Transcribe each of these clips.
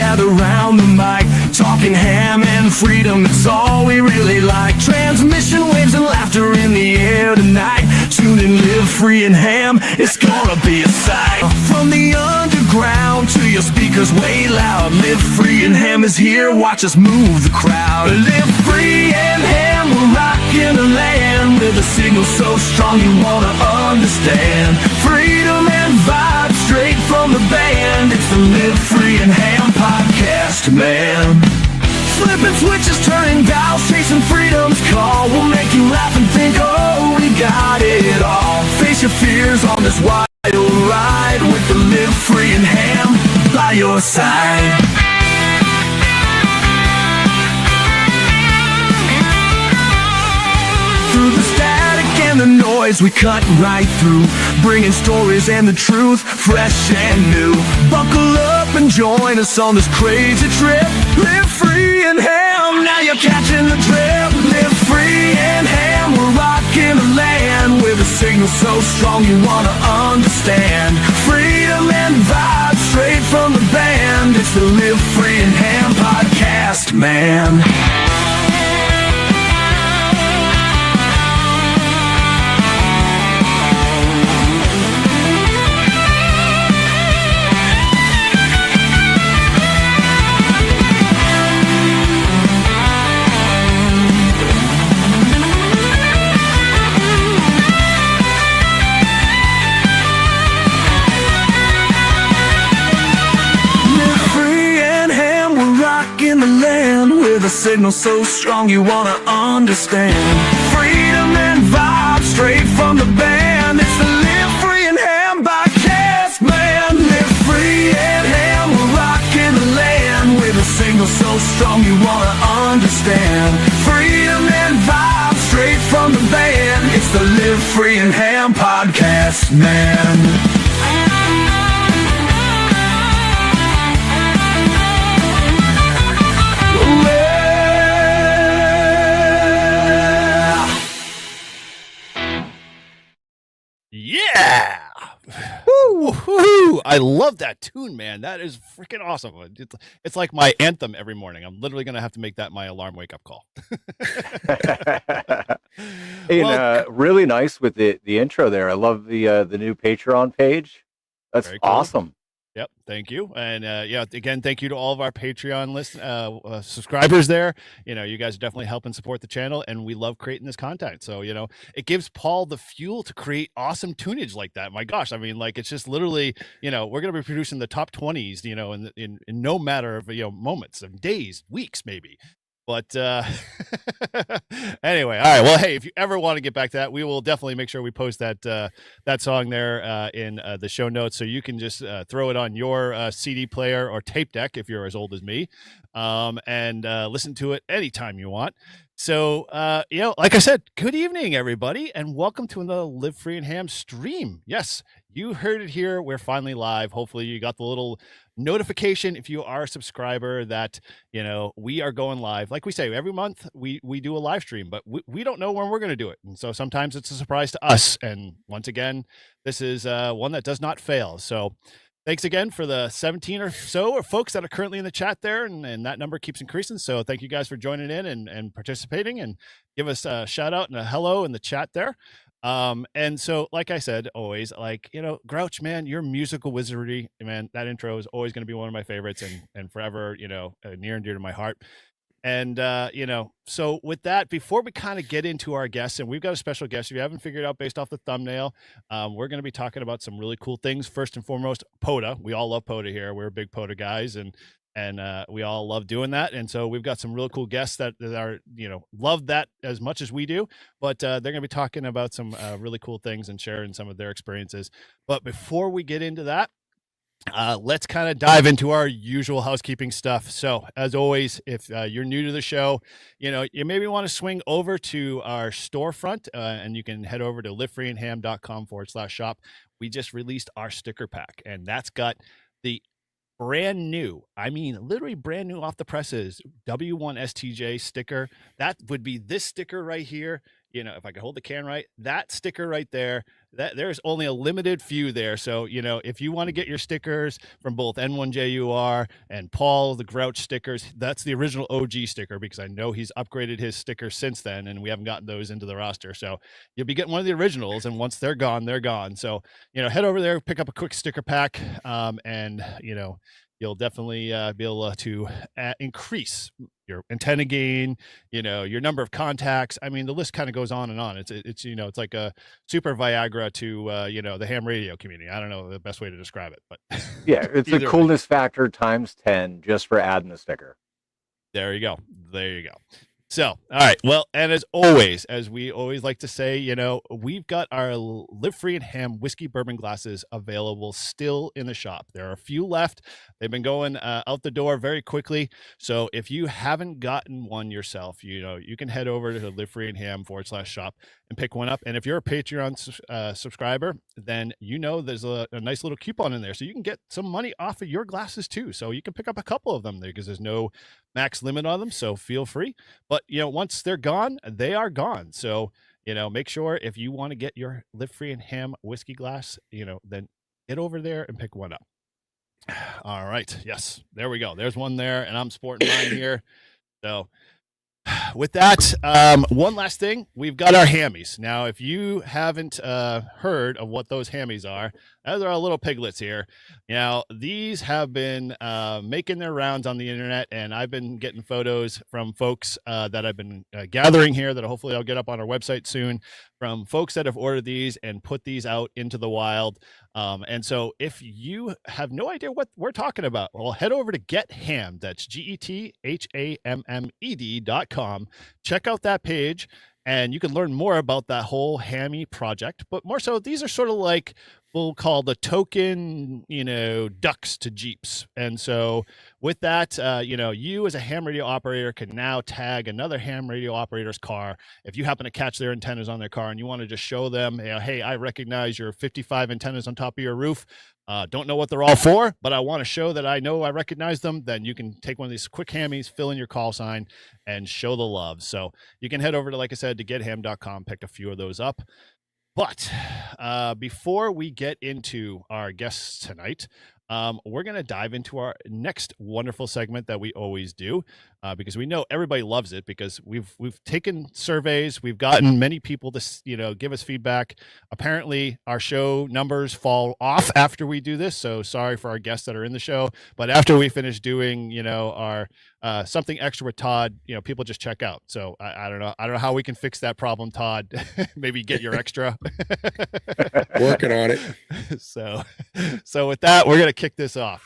gather round the mic, talking ham and freedom, it's all we really like. Transmission waves and laughter in the air tonight. Tune in, live free and ham, it's gonna be a sight. From the underground to your speakers way loud, live free and ham is here, watch us move the crowd. Live free and ham, we're rocking the land with a signal so strong you wanna understand. Freedom and vibe straight from the band, it's the Live Free and Ham podcast, man. Flipping switches, turning dials, chasing freedom's call. We'll make you laugh and think, oh, we got it all. Face your fears on this wild ride with the Live Free and Ham by your side. Through the static and the noise, we cut right through, bringing stories and the truth, fresh and new. Buckle up and join us on this crazy trip. Live free and ham, now you're catching the drip. Live free and ham, we're rocking the land with a signal so strong you wanna understand. Freedom and vibe straight from the band, it's the Live Free and Ham podcast, man. A signal so strong you wanna understand. Freedom and vibe straight from the band, it's the Live Free and Ham podcast, man. Live free and ham, we're rocking the land with a signal so strong you wanna understand. Freedom and vibe straight from the band, it's the Live Free and Ham podcast, man. Yeah! Woo, woo, I love that tune, man. That is freaking awesome. It's like my anthem every morning. I'm literally going to have to make that my alarm wake-up call. Really nice with the intro there. I love the new Patreon page. That's cool. Awesome. Yep, thank you. And again, thank you to all of our Patreon subscribers there. You guys are definitely helping support the channel, and we love creating this content. So, it gives Paul the fuel to create awesome tunage like that. My gosh, I mean, like, it's just literally, we're going to be producing the top 20s, in no matter of, moments of days, weeks, maybe. But anyway, all right. Well, hey, if you ever want to get back to that, we will definitely make sure we post that song there in the show notes, so you can just throw it on your CD player or tape deck if you're as old as me, and listen to it anytime you want. So, like I said, good evening, everybody, and welcome to another Live Free and Ham stream. Yes, you heard it here. We're finally live. Hopefully you got the little notification if you are a subscriber that, we are going live. Like we say, every month we do a live stream, but we don't know when we're going to do it. And so sometimes it's a surprise to us. And once again, this is one that does not fail. So thanks again for the 17 or so folks that are currently in the chat there, and that number keeps increasing. So thank you guys for joining in and participating, and give us a shout out and a hello in the chat there. And so, like I said, always, Grouch, man, your musical wizardry, man, that intro is always going to be one of my favorites, and forever, near and dear to my heart. And, so with that, before we kind of get into our guests, and we've got a special guest, if you haven't figured out based off the thumbnail, we're going to be talking about some really cool things. First and foremost, POTA. We all love POTA here. We're big POTA guys, and we all love doing that. And so we've got some real cool guests that are, love that as much as we do, but they're going to be talking about some really cool things and sharing some of their experiences. But before we get into that, let's kind of dive into our usual housekeeping stuff. So as always, if you're new to the show, you maybe want to swing over to our storefront, and you can head over to livefreeandham.com/shop. We just released our sticker pack, and that's got the brand new, I mean, literally brand new off the presses W1STJ sticker. That would be this sticker right here. if I could hold the can right, that sticker right there, that there's only a limited few there. So, if you want to get your stickers from both N1JUR and Paul the Grouch stickers, that's the original OG sticker, because I know he's upgraded his stickers since then and we haven't gotten those into the roster. So you'll be getting one of the originals, and once they're gone, they're gone. So, head over there, pick up a quick sticker pack, and you'll definitely be able to increase your antenna gain, your number of contacts. I mean, the list kind of goes on and on. It's it's like a super Viagra to the ham radio community. I don't know the best way to describe it, but yeah, it's a coolness factor times 10 just for adding the sticker. There you go. So, all right. Well, and as always, as we always like to say, we've got our Live Free and Ham whiskey bourbon glasses available still in the shop. There are a few left. They've been going out the door very quickly. So if you haven't gotten one yourself, you can head over to Live Free and Ham /shop and pick one up. And if you're a Patreon subscriber, then there's a nice little coupon in there, so you can get some money off of your glasses too. So you can pick up a couple of them there, because there's no max limit on them. So feel free. But once they're gone, they are gone. So make sure, if you want to get your Live Free and Ham whiskey glass, then get over there and pick one up. All right. Yes, there we go. There's one there, and I'm sporting mine here. So with that, one last thing, we've got our hammies. Now, if you haven't heard of what those hammies are, those are our little piglets here. Now, these have been making their rounds on the internet, and I've been getting photos from folks that I've been gathering here that hopefully I'll get up on our website soon, from folks that have ordered these and put these out into the wild. And so if you have no idea what we're talking about, well, head over to Get Hammed. That's GETHAMMED.com. Check out that page, and you can learn more about that whole hammy project. But more so, these are sort of like, we'll call the token, ducks to Jeeps. And so with that, you as a ham radio operator can now tag another ham radio operator's car. If you happen to catch their antennas on their car and you want to just show them, hey, I recognize your 55 antennas on top of your roof. Don't know what they're all for, but I want to show that I know I recognize them. Then you can take one of these quick hammies, fill in your call sign, and show the love. So you can head over to, like I said, to getham.com, pick a few of those up. But before we get into our guests tonight, we're going to dive into our next wonderful segment that we always do, because we know everybody loves it, because we've taken surveys. We've gotten many people to, give us feedback. Apparently our show numbers fall off after we do this. So sorry for our guests that are in the show, but after we finish doing, our something extra with Todd, people just check out. So I don't know. I don't know how we can fix that problem, Todd. Maybe get your extra. Working on it. So with that, we're going to kick this off.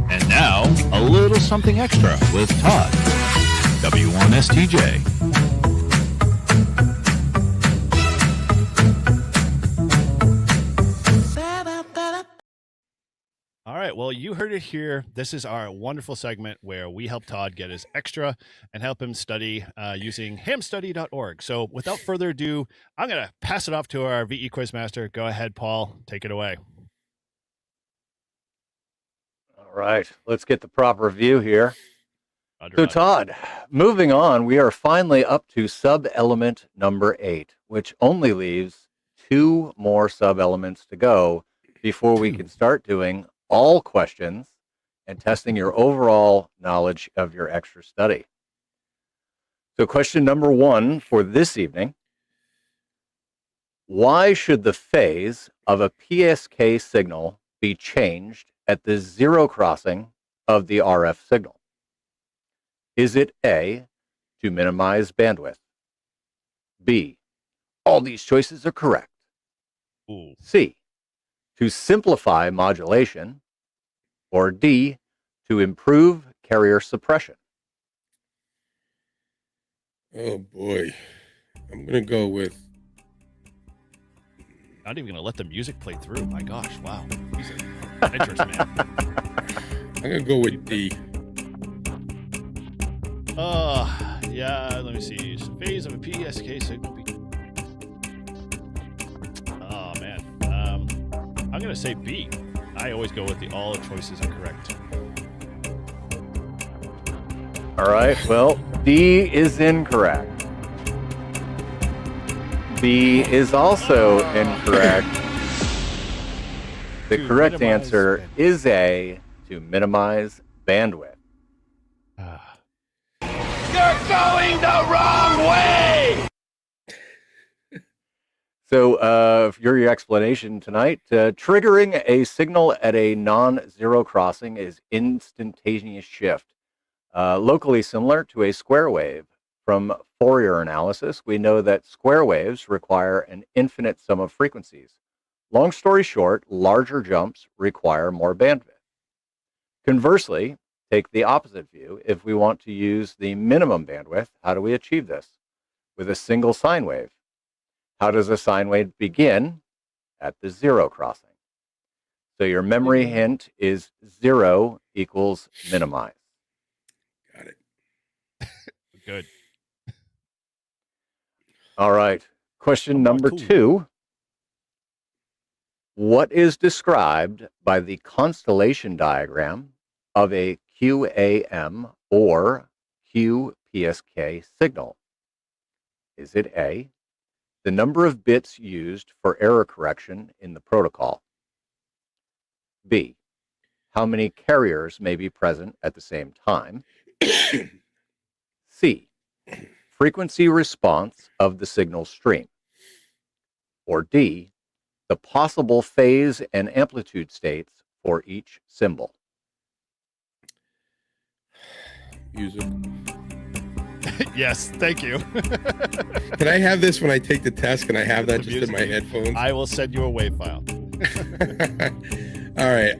And now, a little something extra with Todd, W1STJ. All right, well, you heard it here. This is our wonderful segment where we help Todd get his extra and help him study using hamstudy.org. So without further ado, I'm going to pass it off to our VE Quizmaster. Go ahead, Paul. Take it away. All right, let's get the proper view here. So Todd, moving on, we are finally up to sub-element number 8, which only leaves 2 more sub-elements to go before we can start doing all questions and testing your overall knowledge of your extra study. So question number 1 for this evening: why should the phase of a PSK signal be changed at the 0 crossing of the RF signal? Is it A, to minimize bandwidth? B, all these choices are correct. Ooh. C, to simplify modulation? Or D, to improve carrier suppression? Oh boy. I'm going to go with... Not even going to let the music play through. My gosh, wow. He's an adventurous man. I'm going to go with D. Yeah, let me see. Phase of a PSK signal. Oh, man. I'm going to say B. I always go with the all choices are correct. All right. Well, D is incorrect. B is also incorrect. The correct answer is A, to minimize bandwidth. You're going the wrong way! So, for your explanation tonight, triggering a signal at a non-zero crossing is instantaneous shift, locally similar to a square wave. From Fourier analysis, we know that square waves require an infinite sum of frequencies. Long story short, larger jumps require more bandwidth. Conversely, take the opposite view. If we want to use the minimum bandwidth, how do we achieve this? With a single sine wave. How does a sine wave begin? At the zero crossing. So your memory hint is 0 equals minimize. Got it. Good. All right. Question number 2. What is described by the constellation diagram of a QAM or QPSK signal? Is it A, the number of bits used for error correction in the protocol? B, how many carriers may be present at the same time? C, frequency response of the signal stream? Or D, the possible phase and amplitude states for each symbol? Music. Yes, thank you. Can I have this when I take the test? Can I have that just in my headphones? I will send you a WAV file. All right.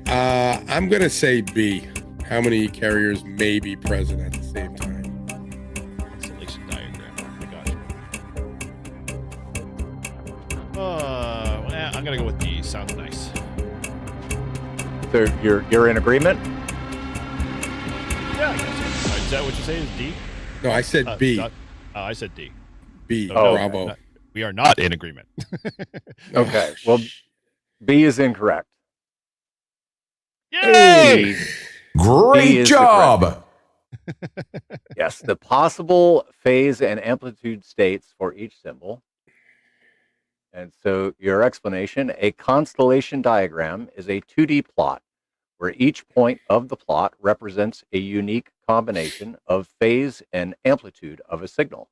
I'm going to say B. How many carriers may be present at the same time? Constellation diagram. I got you. I'm going to go with D. Sounds nice. So you're in agreement? Yeah, I guess so. Is that what you're saying is D? No, I said B. I said D. B. So Bravo. We are not in agreement. Okay. Well, B is incorrect. Yay! Great job. Yes, the possible phase and amplitude states for each symbol. And so your explanation, a constellation diagram is a 2D plot where each point of the plot represents a unique combination of phase and amplitude of a signal.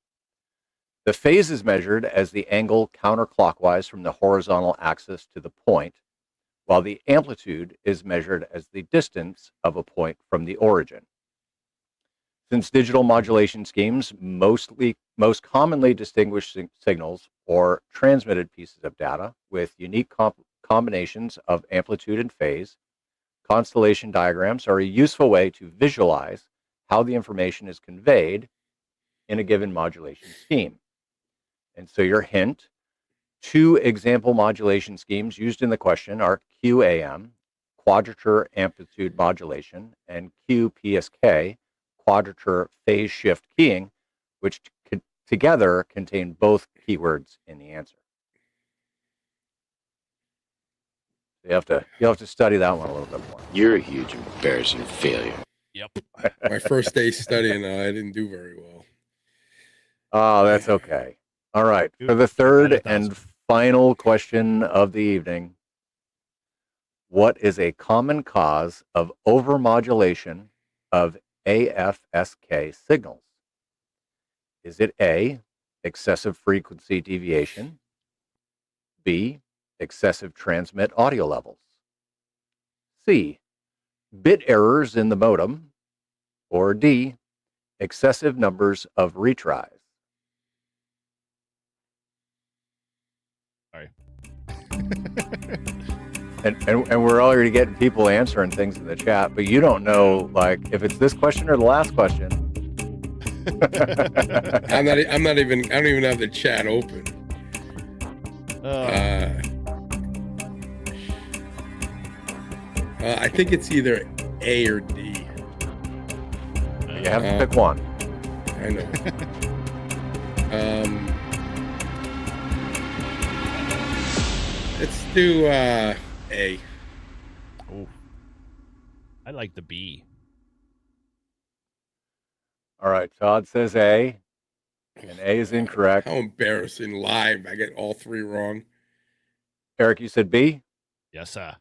The phase is measured as the angle counterclockwise from the horizontal axis to the point, while the amplitude is measured as the distance of a point from the origin. Since digital modulation schemes most commonly distinguish signals or transmitted pieces of data with unique combinations of amplitude and phase, constellation diagrams are a useful way to visualize how the information is conveyed in a given modulation scheme. And so your hint, 2 example modulation schemes used in the question are QAM, quadrature amplitude modulation, and QPSK, quadrature phase shift keying, which together contain both keywords in the answer. You'll have to study that one a little bit more. You're a huge embarrassing failure. Yep. My first day studying, I didn't do very well. Oh, that's okay. All right. For the third and final question of the evening, what is a common cause of overmodulation of AFSK signals? Is it A, excessive frequency deviation, B, excessive transmit audio levels, C, bit errors in the modem, or D, excessive numbers of retries? Sorry. And we're already getting people answering things in the chat, but you don't know, like, if it's this question or the last question. I don't even have the chat open. I think it's either A or D. You have to pick one. I know. Let's do A. Oh, I like the B. All right. Todd says A, and A is incorrect. How embarrassing! Live, I get all three wrong. Eric, you said B. Yes, sir.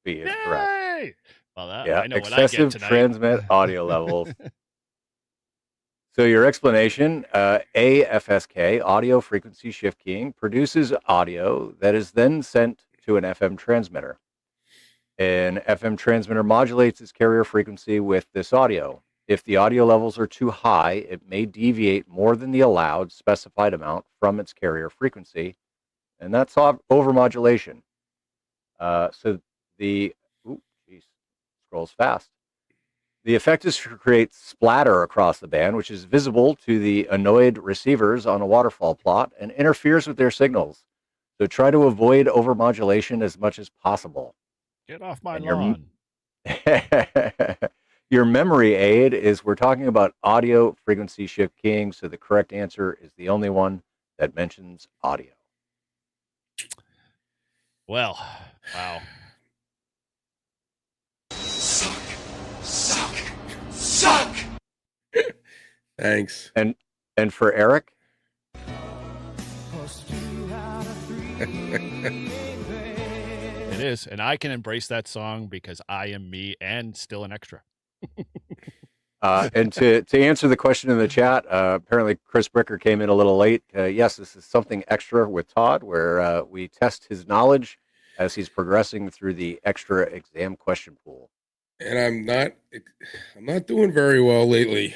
B is correct. Yay! Well, Yeah, I know what I get excessive tonight. transmit audio levels. So your explanation, AFSK, audio frequency shift keying, produces audio that is then sent to an FM transmitter. An FM transmitter modulates its carrier frequency with this audio. If the audio levels are too high, it may deviate more than the allowed specified amount from its carrier frequency, and that's overmodulation. So the, scrolls fast. The effect is to create splatter across the band, which is visible to the annoyed receivers on a waterfall plot and interferes with their signals. So try to avoid overmodulation as much as possible. Get off my lawn. Your memory aid is we're talking about audio frequency shift keying, so the correct answer is the only one that mentions audio. Well, wow. Suck! Thanks. And for Eric? It is, and I can embrace that song because I am me and still an extra. And to answer the question in the chat, apparently Chris Bricker came in a little late. Yes, this is something extra with Todd, where we test his knowledge as he's progressing through the extra exam question pool. And I'm not doing very well lately.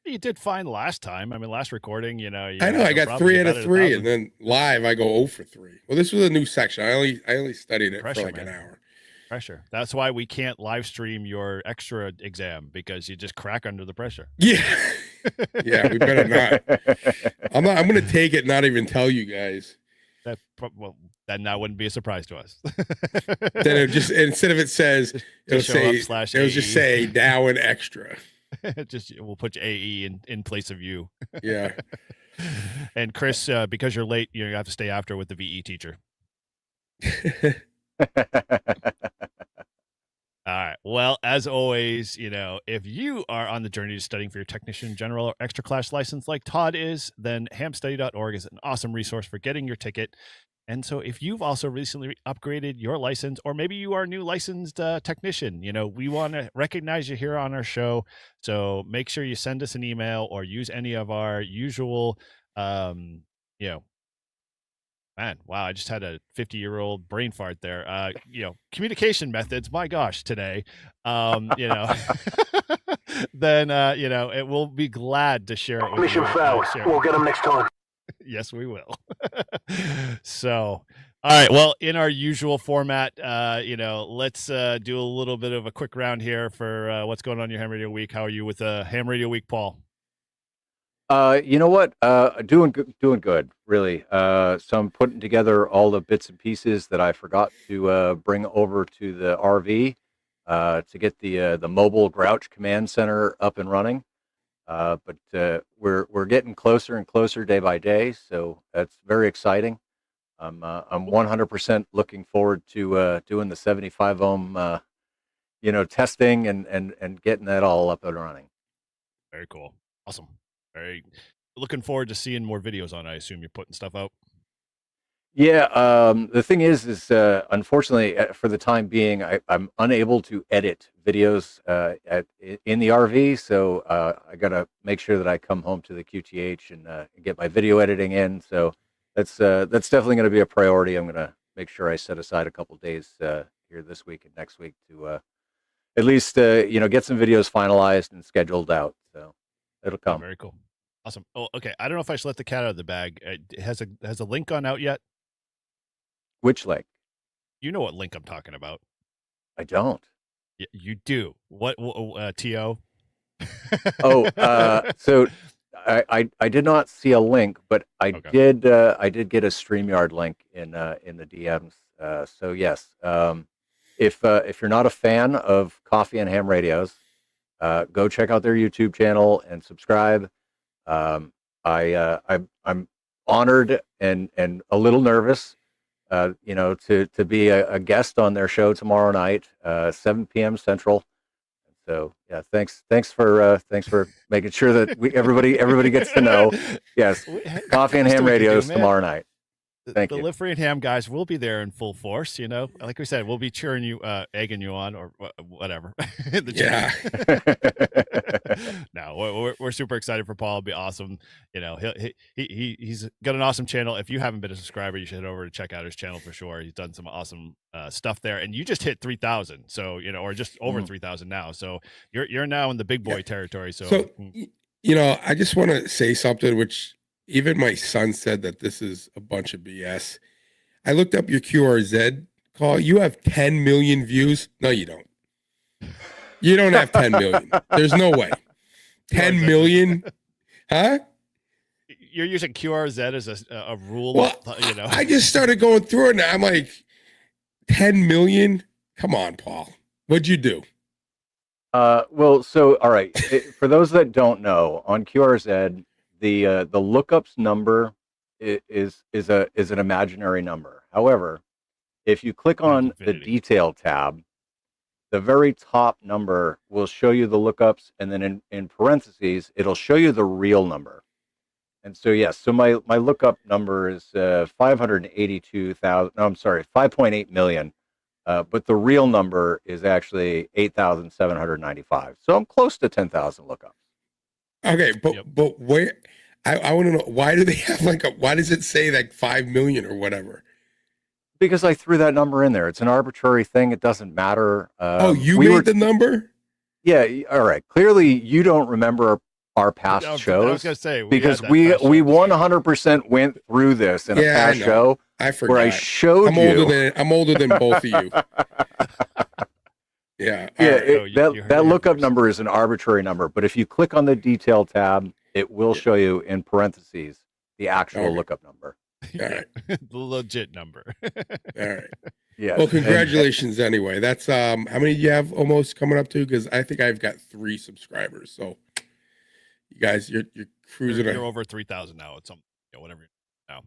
You did fine last time. I mean, last recording, you know. I know I got 3 out of 3, and then live I go 0 for 3. Well, this was a new section. I only studied it for like an hour. Pressure. That's why we can't live stream your extra exam, because you just crack under the pressure. Yeah. Yeah, we better not. I'm going to take it, not even tell you guys. Then that wouldn't be a surprise to us. Then it just, instead of it says, it'll just say now an extra. We'll put AE in place of you. Yeah. And Chris, because you're late, you have to stay after with the VE teacher. All right. Well, as always, if you are on the journey to studying for your technician, general, or extra class license like Todd is, then hamstudy.org is an awesome resource for getting your ticket. And so if you've also recently upgraded your license, or maybe you are a new licensed technician, we want to recognize you here on our show. So make sure you send us an email or use any of our usual, man, wow, I just had a 50-year-old brain fart there. Communication methods, my gosh, today, then, it will be glad to share it with Mission you. failed. We'll get them next time. Yes, we will. So, all right. Well, in our usual format, let's do a little bit of a quick round here for what's going on in your Ham Radio Week. How are you with Ham Radio Week, Paul? You know what? Doing good, really. So I'm putting together all the bits and pieces that I forgot to bring over to the RV to get the mobile Grouch Command Center up and running. But we're getting closer and closer day by day, so that's very exciting. I'm 100% looking forward to doing the 75 ohm, testing and getting that all up and running. Very cool, awesome. Very looking forward to seeing more videos on. I assume you're putting stuff out. Yeah, the thing is unfortunately, for the time being, I'm unable to edit videos in the RV, so I got to make sure that I come home to the QTH and get my video editing in. So that's definitely going to be a priority. I'm going to make sure I set aside a couple days here this week and next week to at least get some videos finalized and scheduled out. So it'll come. Oh, very cool, awesome. Oh, okay. I don't know if I should let the cat out of the bag. Has a link gone out yet? Which link? You know what link I'm talking about. I don't. You do. What, TO? So I did not see a link, but I did get a StreamYard link in the DMs. So yes, if you're not a fan of Coffee and Ham Radios, go check out their YouTube channel and subscribe. I'm honored and a little nervous. To be a guest on their show tomorrow night, 7 p.m. Central. So yeah, thanks for making sure that everybody gets to know. Yes, Coffee and Ham Radio is tomorrow night. Thank the you. Live Free and Ham guys will be there in full force. You know, like we said, we'll be cheering you, egging you on, or whatever. Yeah. No, we're super excited for Paul. It'll be awesome. You know, he's got an awesome channel. If you haven't been a subscriber, you should head over to check out his channel for sure. He's done some awesome stuff there, and you just hit 3,000. So you know, or just over 3,000 now. So you're now in the big boy territory. So you know, I just want to say something which. Even my son said that this is a bunch of BS. I looked up your QRZ call. You have 10 million views. No, you don't. You don't have 10 million. There's no way. 10 million? Huh? You're using QRZ as a rule. Well, you know, I just started going through it and I'm like, 10 million? Come on, Paul. What'd you do? Well, so all right. For those that don't know, on QRZ, the lookups number is an imaginary number. However, if you click on the detail tab, the very top number will show you the lookups, and then in parentheses, it'll show you the real number. And so yes, so my lookup number is 582,000. No, I'm sorry, 5.8 million. But the real number is actually 8,795. So I'm close to 10,000 lookups. Okay, but where I want to know, why do they have why does it say 5 million or whatever? Because I threw that number in there. It's an arbitrary thing. It doesn't matter. You made the number? Yeah. All right. Clearly, you don't remember our past shows. I was going to say because we 100% went through this in a past show. I forgot. Where I showed I'm older than both of you. Yeah. That lookup number is an arbitrary number, but if you click on the detail tab, it will show you in parentheses the actual lookup number. All right. The legit number. All right. Yeah. Well, congratulations anyway. That's how many do you have almost coming up to? Because I think I've got 3 subscribers. So you guys, you're cruising. You're over 3,000 now. It's something, whatever. Now.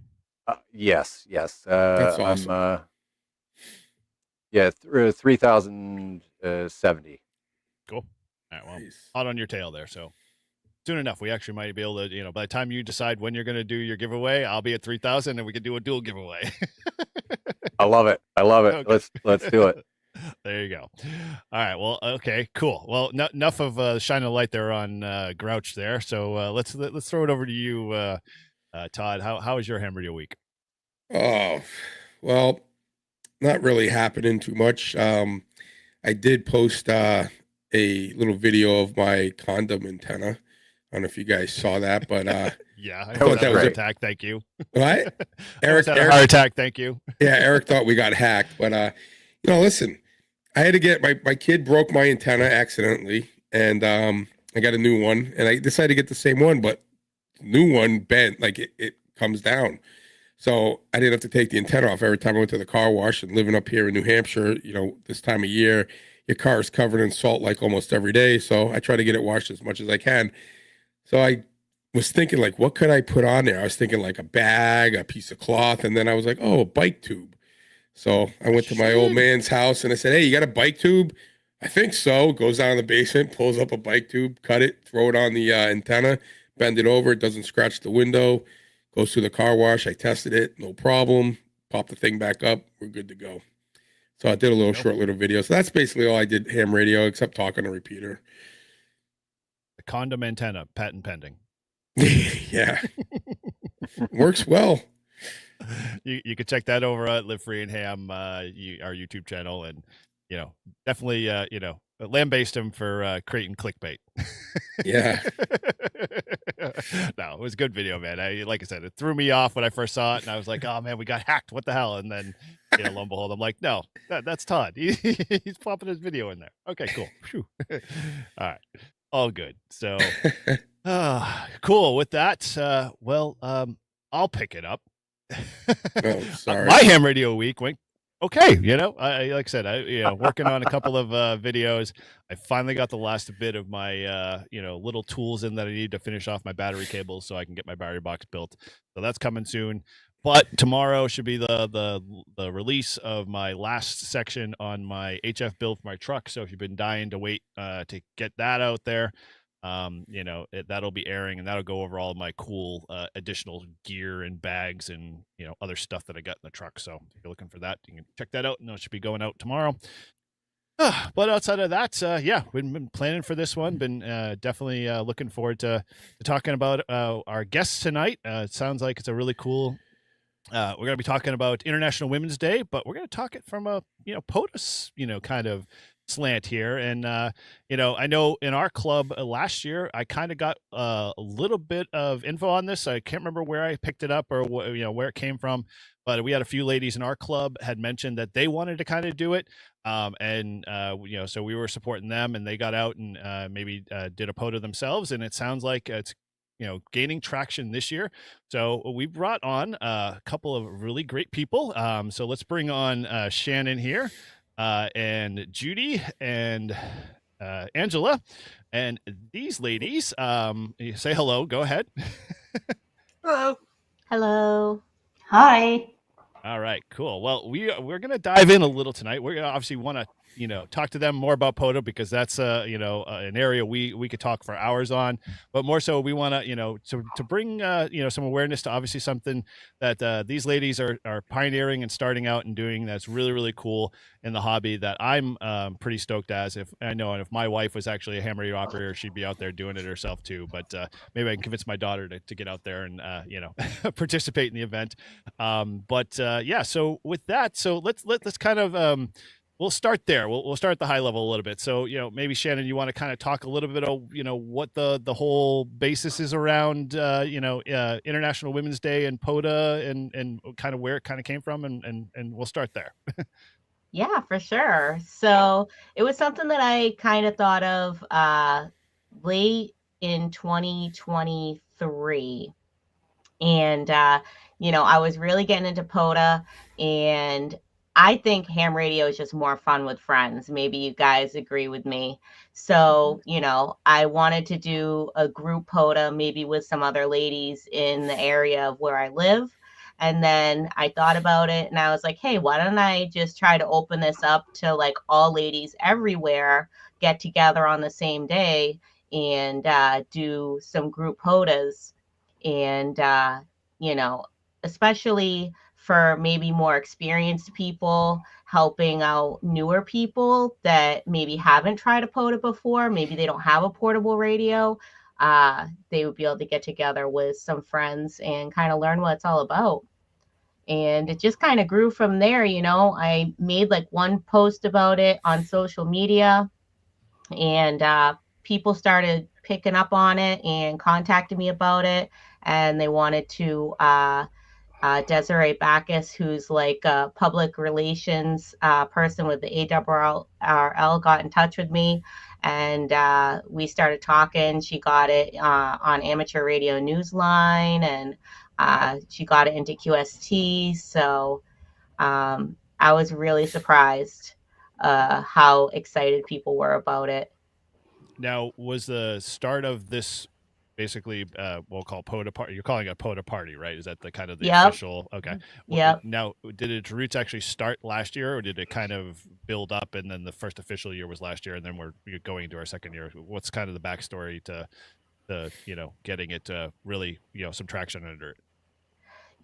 Yes. That's awesome. 3,070. Cool. All right. Well, hot on your tail there. So soon enough, we actually might be able to, by the time you decide when you're going to do your giveaway, I'll be at 3,000 and we can do a dual giveaway. I love it. Okay. Let's do it. There you go. All right. Well, okay, cool. Well, enough of shining a light there on Grouch there. So let's throw it over to you, Todd. How was your Ham Radio week? Oh, well, not really happening too much. I did post a little video of my condom antenna. I don't know if you guys saw that, but yeah, I thought that was an attack. Thank you. What? Eric had a heart attack. Thank you. Yeah, Eric thought we got hacked, but listen, I had to get my kid broke my antenna accidentally, and I got a new one, and I decided to get the same one, but the new one bent, it comes down. So I didn't have to take the antenna off every time I went to the car wash. And living up here in New Hampshire, this time of year, your car is covered in salt almost every day. So I try to get it washed as much as I can. So I was thinking what could I put on there? I was thinking a bag, a piece of cloth. And then I was like, oh, a bike tube. So I went to my old man's house and I said, hey, you got a bike tube? I think so. Goes down in the basement, pulls up a bike tube, cut it, throw it on the antenna, bend it over. It doesn't scratch the window. Goes through the car wash. I tested it. No problem. Pop the thing back up. We're good to go. So I did a short little video. So that's basically all I did Ham Radio, except talk on a repeater. The condom antenna, patent pending. Yeah. Works well. You could check that over at Live Free and Ham, our YouTube channel, and definitely lambaste him for creating clickbait. Yeah. No, it was a good video, man. Like I said, it threw me off when I first saw it, and I was like, oh man, we got hacked. What the hell? And then lo and behold, I'm like, no, that's Todd. He's popping his video in there. Okay, cool. Whew. All right. All good. So cool. With that, I'll pick it up. Oh, sorry. My Ham Radio week went okay. I like I said, working on a couple of videos. I finally got the last bit of my little tools in that I need to finish off my battery cables so I can get my battery box built. So that's coming soon. But tomorrow should be the release of my last section on my HF build for my truck. So if you've been dying to wait to get that out there, that'll be airing, and that'll go over all of my cool additional gear and bags and other stuff that I got in the truck. So if you're looking for that, you can check that out, and it should be going out tomorrow. But outside of that, we've been planning for this one. Been definitely looking forward to talking about our guests tonight. It sounds like it's a really cool. We're going to be talking about International Women's Day, but we're going to talk it from a POTUS kind of slant here. And I know in our club last year, I kind of got a little bit of info on this. I can't remember where I picked it up or where it came from, but we had a few ladies in our club had mentioned that they wanted to kind of do it. So we were supporting them, and they got out and maybe did a POTA themselves. And it sounds like it's gaining traction this year. So we brought on a couple of really great people. So let's bring on Shannon here, and Judy and Angela, and these ladies. Say hello. Go ahead. Hello. Hello. Hi. All right, cool. Well, we're going to dive in a little tonight. We're going to obviously want to talk to them more about POTA, because that's an area we could talk for hours on. But more so, we want to to bring some awareness to obviously something that these ladies are pioneering and starting out and doing that's really, really cool in the hobby, that I'm pretty stoked as. If my wife was actually a ham radio operator, she'd be out there doing it herself too. But maybe I can convince my daughter to get out there and participate in the event. So with that, so let's kind of we'll start there. We'll start at the high level a little bit. So, maybe Shannon, you want to kind of talk a little bit of, what the whole basis is around, International Women's Day and POTA, and kind of where it kind of came from, and we'll start there. Yeah, for sure. So it was something that I kind of thought of late in 2023. And, I was really getting into POTA, and I think ham radio is just more fun with friends. Maybe you guys agree with me. So, I wanted to do a group POTA, maybe with some other ladies in the area of where I live. And then I thought about it, and I was like, hey, why don't I just try to open this up to like all ladies everywhere, get together on the same day, and do some group POTAs. And, especially for maybe more experienced people, helping out newer people that maybe haven't tried a POTA before. Maybe they don't have a portable radio. They would be able to get together with some friends and kind of learn what it's all about. And it just kind of grew from there. I made like one post about it on social media, and people started picking up on it and contacted me about it. And they wanted to, Desiree Backus, who's like a public relations person with the ARRL, got in touch with me, and we started talking. She got it on Amateur Radio Newsline, and she got it into QST. So I was really surprised how excited people were about it. Now, was the start of this basically we'll call POTA party? You're calling it a POTA party, right? Is that the kind of the official? Okay. Yeah. Now, did its roots actually start last year, or did it kind of build up, and then the first official year was last year, and then we're going into our second year? What's kind of the backstory to getting it to really some traction under it?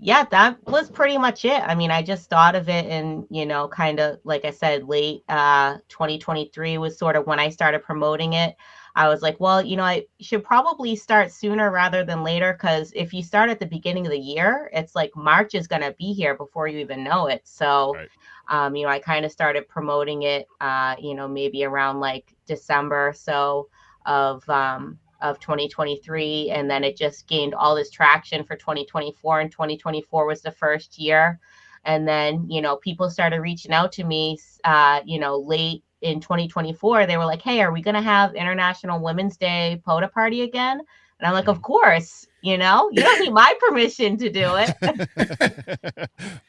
Yeah, that was pretty much it. I mean, I just thought of it, and kind of like I said, late 2023 was sort of when I started promoting it. I was like, well, I should probably start sooner rather than later, because if you start at the beginning of the year, it's like March is going to be here before you even know it. So, right. I kind of started promoting it, maybe around like December or so of 2023. And then it just gained all this traction for 2024, and 2024 was the first year. And then, people started reaching out to me, late in 2024. They were like, hey, are we going to have International Women's Day POTA party again? And I'm like, of course, you don't need my permission to do it.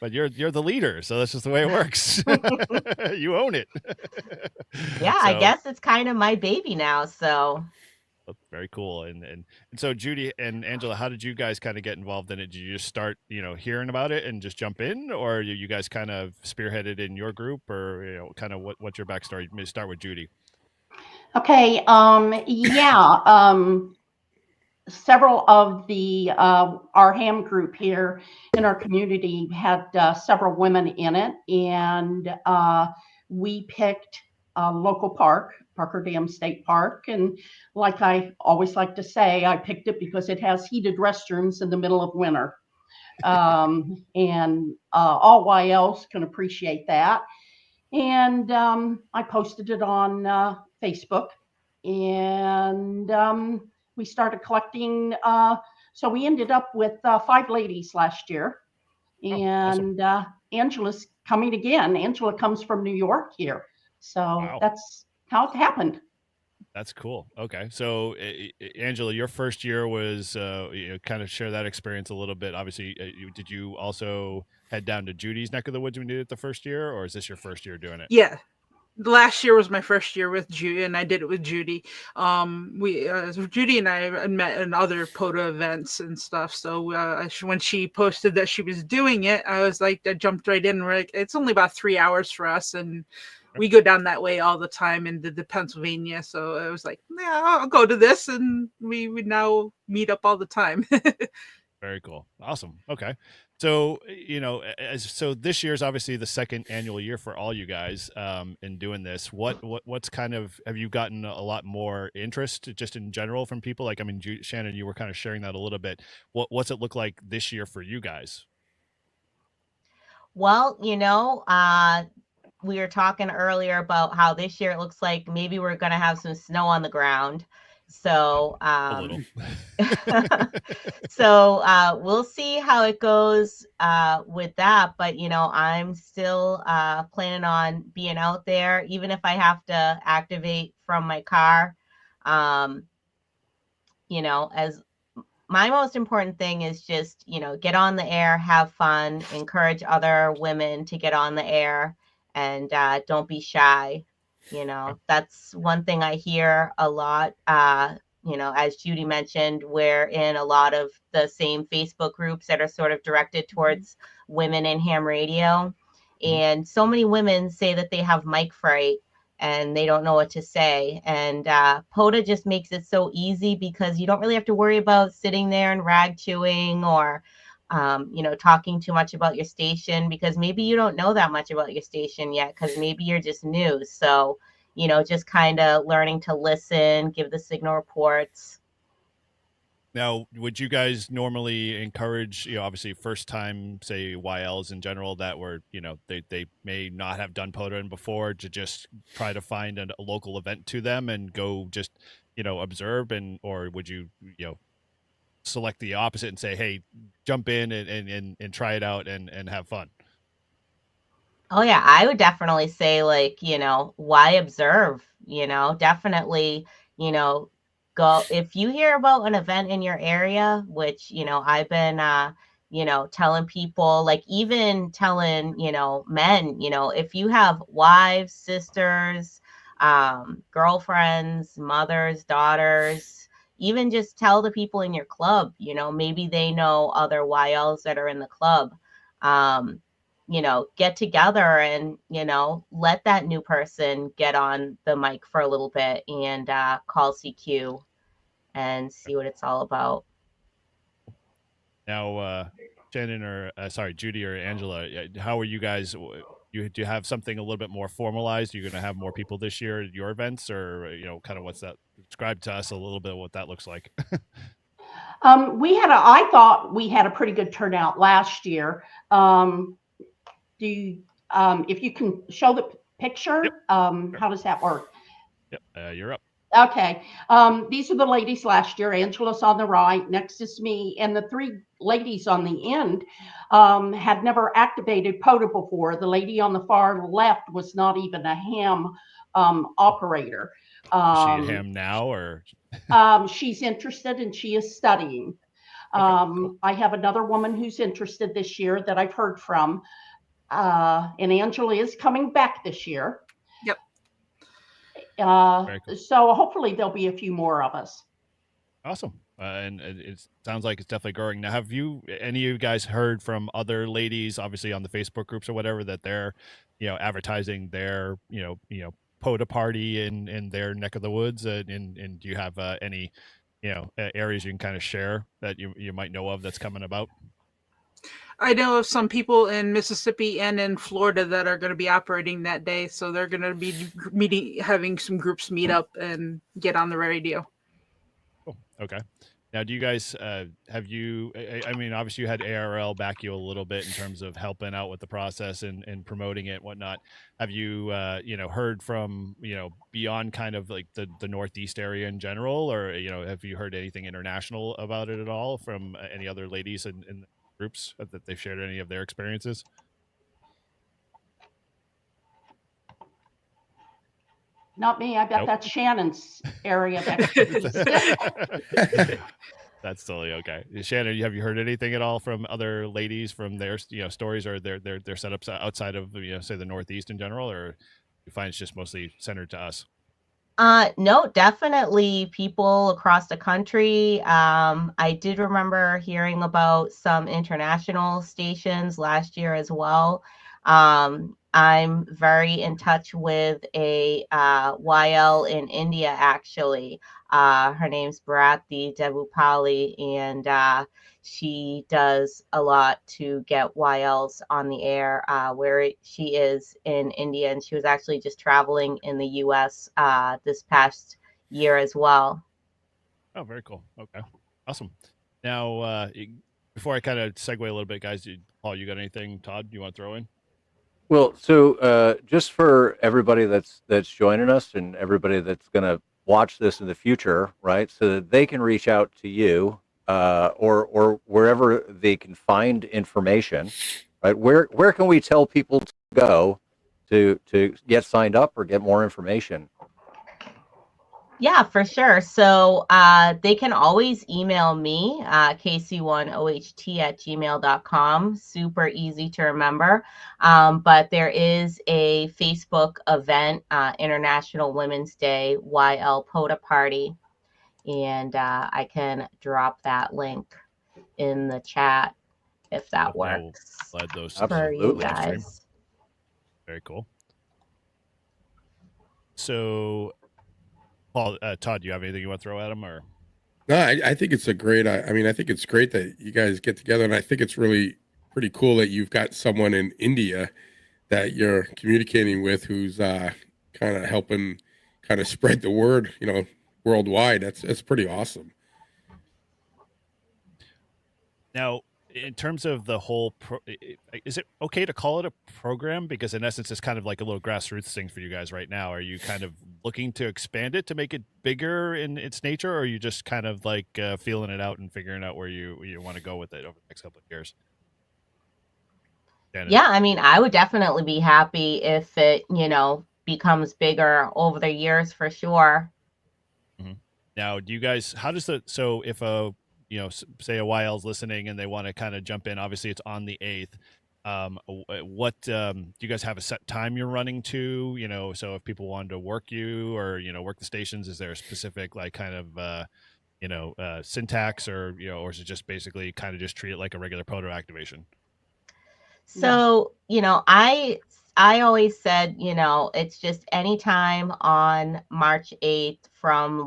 But you're the leader, so that's just the way it works. You own it. Yeah, so, I guess it's kind of my baby now. So Very cool. And so Judy and Angela, how did you guys kind of get involved in it? Did you just start, hearing about it and just jump in, or you guys kind of spearheaded in your group, or kind of what's your backstory? Maybe start with Judy. Okay. Yeah. Several of the our ham group here in our community had several women in it, and we picked a local park, Parker Dam State Park, and like I always like to say, I picked it because it has heated restrooms in the middle of winter, and all YLs can appreciate that. And I posted it on Facebook, and we started collecting. So we ended up with 5 ladies last year, and awesome. Angela's coming again. Angela comes from New York here, so that's how it happened. That's cool. Okay, so Angela, your first year was kind of share that experience a little bit. Obviously, did you also head down to Judy's neck of the woods when you did it the first year, or is this your first year doing it? Yeah. Last year was my first year with Judy, and I did it with Judy. Judy and I met in other POTA events and stuff. So when she posted that she was doing it, I was like, I jumped right in. We're like, it's only about 3 hours for us, and we go down that way all the time into the Pennsylvania. So I was like, yeah, I'll go to this, and we would now meet up all the time. Very cool. Awesome. Okay. So, so this year's obviously the second annual year for all you guys in doing this. What's kind of, have you gotten a lot more interest just in general from people? Like, I mean, Shannon, you were kind of sharing that a little bit. What's it look like this year for you guys? Well, we were talking earlier about how this year it looks like maybe we're going to have some snow on the ground. So, so we'll see how it goes with that. But, I'm still planning on being out there, even if I have to activate from my car. As my most important thing is just, get on the air, have fun, encourage other women to get on the air, and don't be shy. That's one thing I hear a lot. As Judy mentioned, we're in a lot of the same Facebook groups that are sort of directed towards women in ham radio. And so many women say that they have mic fright and they don't know what to say. And POTA just makes it so easy because you don't really have to worry about sitting there and rag chewing or talking too much about your station, because maybe you don't know that much about your station yet, because maybe you're just new. So, just kind of learning to listen, give the signal reports. Now, would you guys normally encourage, obviously first time, say YLs in general that were, they may not have done POTA before, to just try to find a local event to them and go just, observe, or would you, select the opposite and say, hey, jump in and try it out and have fun? Oh yeah, I would definitely say, like, why observe? Definitely, go if you hear about an event in your area, which, I've been telling people, like even telling, men, if you have wives, sisters, girlfriends, mothers, daughters, even just tell the people in your club, maybe they know other YLs that are in the club. Get together and, let that new person get on the mic for a little bit and call CQ and see what it's all about. Now, Shannon Judy or Angela, how are you guys? Do you have something a little bit more formalized? You're going to have more people this year at your events, or, kind of what's that? Describe to us a little bit what that looks like. I thought we had a pretty good turnout last year. If you can show the picture, yep. How does that work? Yep, you're up. Okay. These are the ladies last year. Angela's on the right, next is me, and the 3 ladies on the end had never activated POTA before. The lady on the far left was not even a ham operator. Is she a ham now, or? She's interested and she is studying. Okay, cool. I have another woman who's interested this year that I've heard from. And Angela is coming back this year. Yep. Cool. So hopefully there'll be a few more of us. Awesome. And it sounds like it's definitely growing. Now, have any of you guys heard from other ladies, obviously on the Facebook groups or whatever, that they're, advertising their, POTA party in their neck of the woods? And do you have any, areas you can kind of share that you might know of that's coming about? I know of some people in Mississippi and in Florida that are going to be operating that day, so they're going to be having some groups meet up and get on the radio. Cool. Okay. Now, do you guys have you? I mean, obviously, you had ARL back you a little bit in terms of helping out with the process and promoting it, and whatnot. Have you, heard from beyond kind of like the Northeast area in general, or have you heard anything international about it at all from any other ladies in groups that they've shared any of their experiences? Not me. I bet Nope. that's Shannon's area of expertise. That's totally okay. Shannon, have you heard anything at all from other ladies from their stories or their setups outside of say the Northeast in general, or you find it's just mostly centered to us? No, definitely people across the country. I did remember hearing about some international stations last year as well. I'm very in touch with a YL in India, actually. Her name's Bharati Devupali, and she does a lot to get YLs on the air where she is in India. And she was actually just traveling in the US this past year as well. Oh, very cool. Okay, awesome. Now, before I kind of segue a little bit, guys, Paul, you got anything? Todd, you want to throw in? Well, so just for everybody that's joining us and everybody that's going to watch this in the future, right? So that they can reach out to you or wherever they can find information, right? Where can we tell people to go to get signed up or get more information? Yeah, for sure. So they can always email me, kc1oht@gmail.com. Super easy to remember. But there is a Facebook event, International Women's Day, YL POTA Party. And I can drop that link in the chat if that works I'll add those for you guys. Very cool. So, Paul, Todd, do you have anything you want to throw at him, or? No, I think it's a great. I mean, I think it's great that you guys get together, and I think it's really pretty cool that you've got someone in India that you're communicating with who's kind of helping kind of spread the word, worldwide. That's pretty awesome. Now, in terms of the whole, is it okay to call it a program? Because in essence, it's kind of like a little grassroots thing for you guys right now. Are you kind of looking to expand it to make it bigger in its nature, or are you just kind of like feeling it out and figuring out where you want to go with it over the next couple of years? Shannon? Yeah, I mean, I would definitely be happy if it, becomes bigger over the years for sure. Mm-hmm. Now, do you guys, so if say a YL's listening and they want to kind of jump in, obviously it's on the 8th. What do you guys have a set time you're running to? So if people wanted to work you or work the stations, is there a specific like kind of syntax or or is it just basically kind of just treat it like a regular POTA activation? So I always said it's just anytime on March 8th from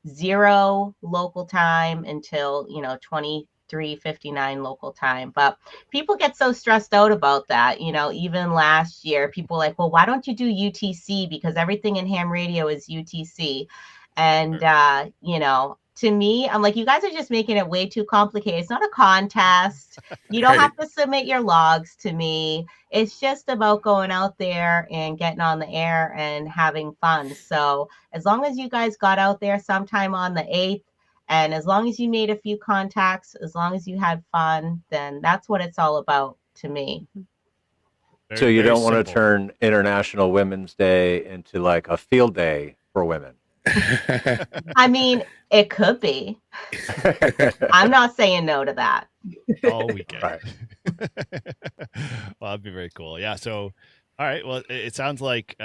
0 local time until 23:59 local time. But people get so stressed out about that. Even last year people were like, well, why don't you do UTC, because everything in ham radio is UTC. And to me, I'm like, you guys are just making it way too complicated. It's not a contest. You don't have to submit your logs to me. It's just about going out there and getting on the air and having fun. So as long as you guys got out there sometime on the 8th, and as long as you made a few contacts, as long as you had fun, then that's what it's all about to me. So you don't want to turn International Women's Day into like a field day for women? I mean, it could be. I'm not saying no to that. All weekend. Right. Well, that'd be very cool. Yeah. So, all right. Well, it sounds like,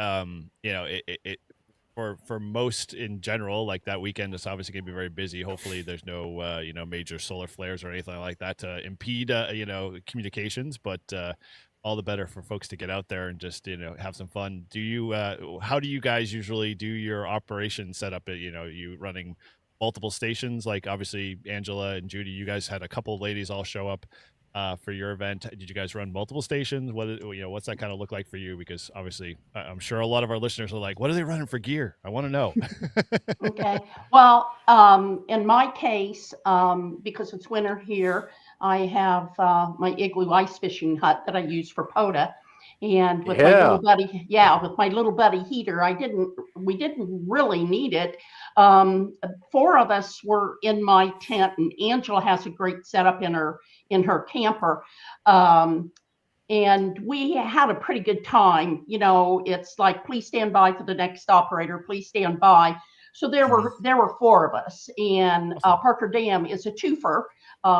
for most in general, like that weekend is obviously going to be very busy. Hopefully there's no major solar flares or anything like that to impede communications, but all the better for folks to get out there and just have some fun. Do you how do you guys usually do your operation setup? You running multiple stations? Like obviously Angela and Judy, you guys had a couple of ladies all show up for your event. Did you guys run multiple stations? What's that kind of look like for you? Because obviously I'm sure a lot of our listeners are like, what are they running for gear? I want to know. Okay. Well, in my case, because it's winter here, I have my igloo ice fishing hut that I use for POTA. And with my little buddy heater, we didn't really need it. 4 of us were in my tent, and Angela has a great setup in her camper. And we had a pretty good time. It's like, please stand by for the next operator, please stand by. So there were 4 of us, and Parker Dam is a twofer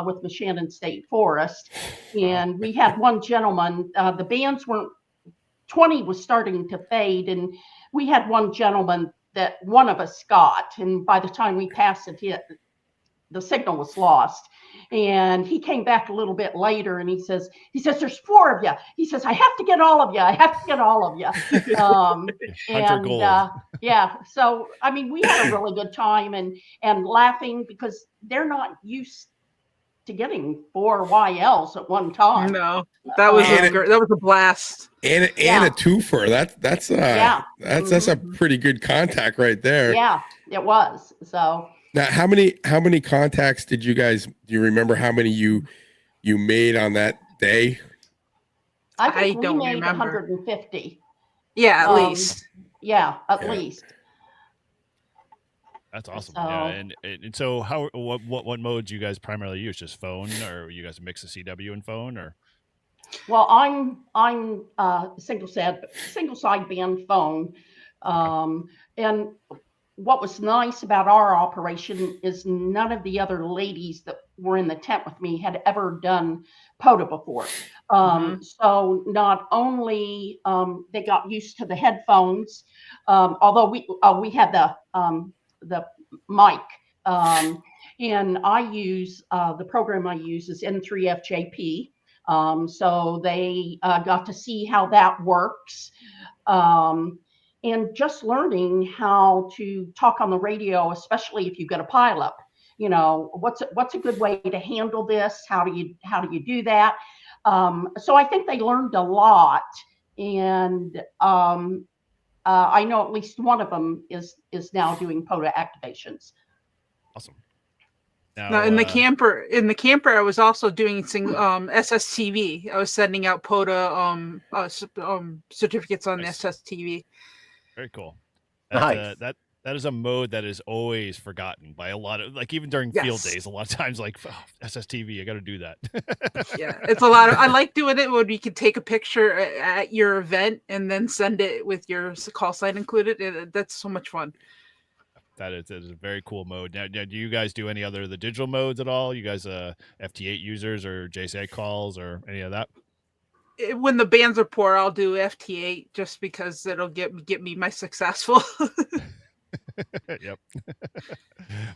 with the Shannon State Forest. And we had one gentleman, the bands weren't, 20 was starting to fade, and we had one gentleman that one of us got, and by the time we passed it, the signal was lost. And he came back a little bit later, and he says, there's 4 of you. He says, I have to get all of you. So, I mean, we had a really good time and laughing, because they're not used to getting 4 YLs at one time. No, that was great. That was a blast. And a twofer. That's a pretty good contact right there. Yeah, it was. So now, how many contacts do you remember how many you made on that day? I think don't we made remember. 150. Yeah, at least. Yeah, at least. That's awesome. Yeah, and so what mode do you guys primarily use? Just phone, or you guys mix the CW and phone, or? Well, I'm single sideband phone, and what was nice about our operation is none of the other ladies that were in the tent with me had ever done POTA before. So not only they got used to the headphones, although we had the mic, and I use the program I use is N3FJP. So they got to see how that works. And just learning how to talk on the radio, especially if you get a pileup, what's a good way to handle this? How do you do that? So I think they learned a lot, and I know at least one of them is now doing POTA activations. Awesome. Now, in the camper, I was also doing SSTV. I was sending out POTA certificates on the SSTV. Very cool. Nice. That is a mode that is always forgotten by a lot of, like, even during field days, a lot of times, like, SSTV, I got to do that. Yeah, it's a lot. I like doing it when you can take a picture at your event and then send it with your call sign included. That's so much fun. That is a very cool mode. Now, do you guys do any other of the digital modes at all? You guys FT8 users or JSA calls or any of that? When the bands are poor, I'll do FT8 just because it'll get me my successful. Yep.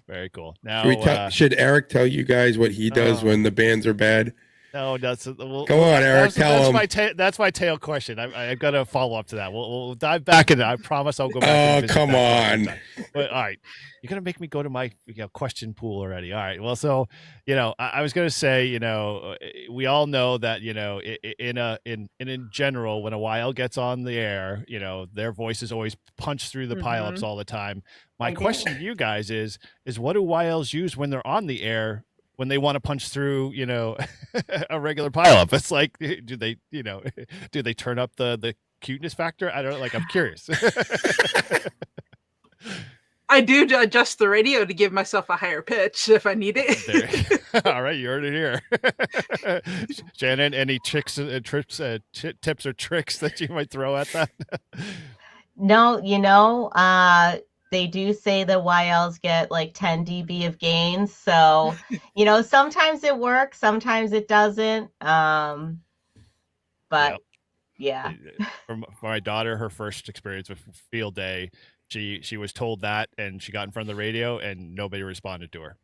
Very cool. Now, should Eric tell you guys what he does when the bands are bad? No, come on, Eric. Tell him. That's my tail question. I've got to follow up to that. We'll dive back into that. I promise I'll go back. Oh, come on. But all right, you're gonna make me go to my question pool already. All right. Well, so I was gonna say, we all know that in general, when a YL gets on the air, their voices always punch through the pileups all the time. My question to you guys is what do YLs use when they're on the air, when they want to punch through, a regular pileup? It's like, do they turn up the cuteness factor? I don't know. Like, I'm curious. I do adjust the radio to give myself a higher pitch if I need it. All right, you heard it here. Shannon, any tips or tricks that you might throw at that? No, they do say the YLs get like 10 dB of gains. So, sometimes it works, sometimes it doesn't. But Yeah. For my daughter, her first experience with field day, she was told that, and she got in front of the radio, and nobody responded to her.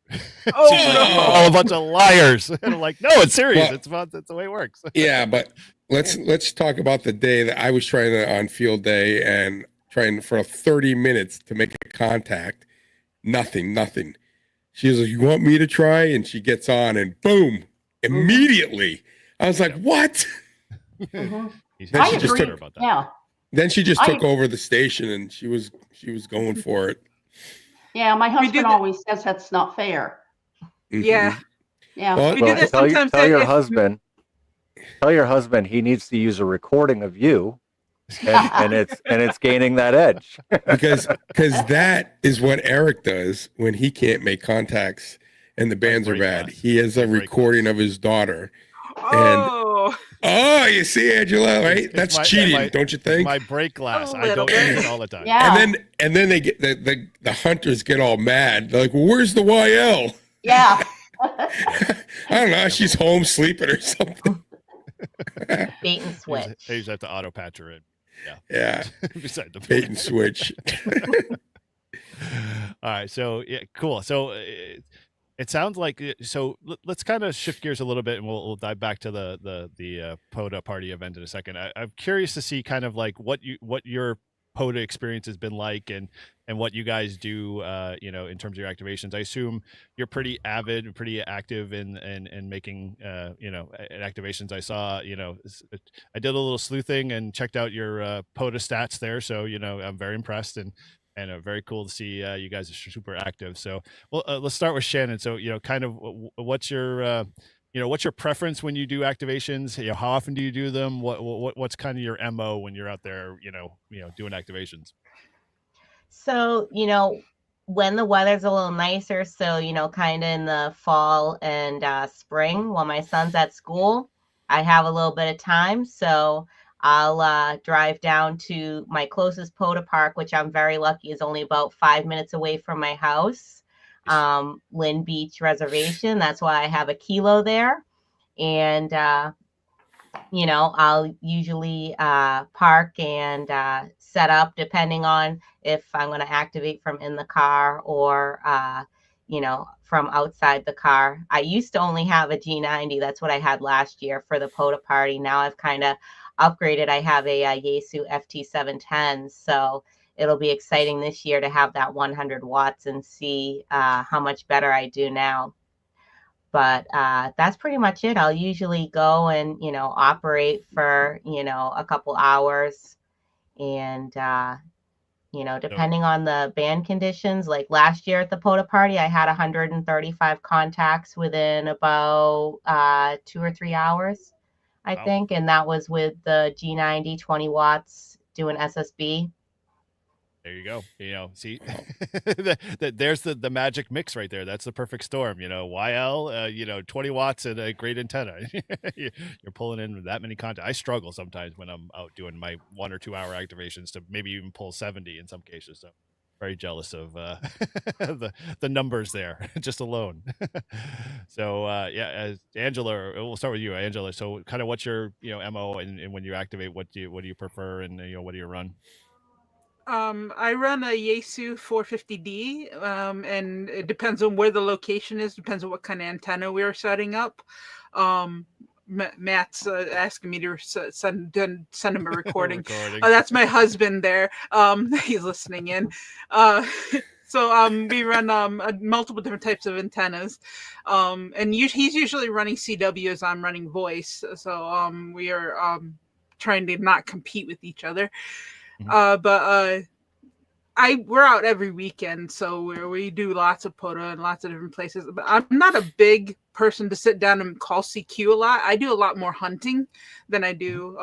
Oh, She's like, no. "All a bunch of liars!" And I'm like, "No, it's serious. Well, it's fun. That's the way it works." Yeah, but let's talk about the day that I was trying to on field day and trying for 30 minutes to make a contact. Nothing. She was like, "You want me to try?" And she gets on, and boom, immediately. I was like, "What?" Mhm. Then I she just agree. took about that. Yeah. Then she just I- took over the station, and she was going for it. Yeah, my do husband that- always says that's not fair. Mhm. Yeah. Yeah. Well, We do that tell sometimes. your if- husband. Tell your husband he needs to use a recording of you, and it's gaining that edge. because that is what Eric does when he can't make contacts and the bands are break bad. glass. He has a Break recording of his daughter. Oh, Oh, you see, Angela, right? It's That's my- cheating, my- don't you think? My break glass. A I little don't bit. use it all the time. Yeah. And then they get the hunters get all mad. They're like, well, "Where's the YL?" Yeah. I don't know. She's home sleeping or something. Bait and switch. They just have to auto patch her in. Yeah, Beside the bait point. and switch. All right, so yeah, cool. So it sounds like let's kind of shift gears a little bit, and we'll dive back to the POTA party event in a second. I'm curious to see kind of like what your POTA experience has been like, and what you guys do, in terms of your activations. I assume you're pretty avid and pretty active in making, activations. I saw, I did a little sleuthing and checked out your POTA stats there. So, I'm very impressed, and very cool to see you guys are super active. So, well, let's start with Shannon. So, kind of what's your, what's your preference when you do activations? How often do you do them? What's kind of your MO when you're out there, doing activations? So, when the weather's a little nicer, so, kind of in the fall and spring, while my son's at school, I have a little bit of time. So I'll drive down to my closest POTA park, which I'm very lucky is only about 5 minutes away from my house, Lynn Beach Reservation. That's why I have a kilo there. And, I'll usually park and set up depending on if I'm going to activate from in the car or, from outside the car. I used to only have a G90. That's what I had last year for the POTA party. Now I've kind of upgraded. I have a Yaesu FT710. So it'll be exciting this year to have that 100 watts and see how much better I do now. But that's pretty much it. I'll usually go and, operate for, a couple hours. And, depending on the band conditions, like last year at the POTA party, I had 135 contacts within about 2 or 3 hours, I think. And that was with the G90, 20 watts, doing SSB. There you go. See, there's the magic mix right there. That's the perfect storm. YL, 20 watts and a great antenna. You're pulling in that many content. I struggle sometimes when I'm out doing my 1 or 2 hour activations to maybe even pull 70 in some cases. So very jealous of the numbers there just alone. So Angela, we'll start with you, Angela. So kind of what's your MO, and when you activate, what do you prefer, and what do you run? I run a Yaesu 450D, and it depends on where the location is, depends on what kind of antenna we are setting up. Matt's asking me to send him a recording. Oh, that's my husband there. He's listening in. So we run multiple different types of antennas, and he's usually running CW as I'm running voice. So we are trying to not compete with each other. But we're out every weekend, so we do lots of POTA and lots of different places. But I'm not a big person to sit down and call CQ a lot. I do a lot more hunting than I do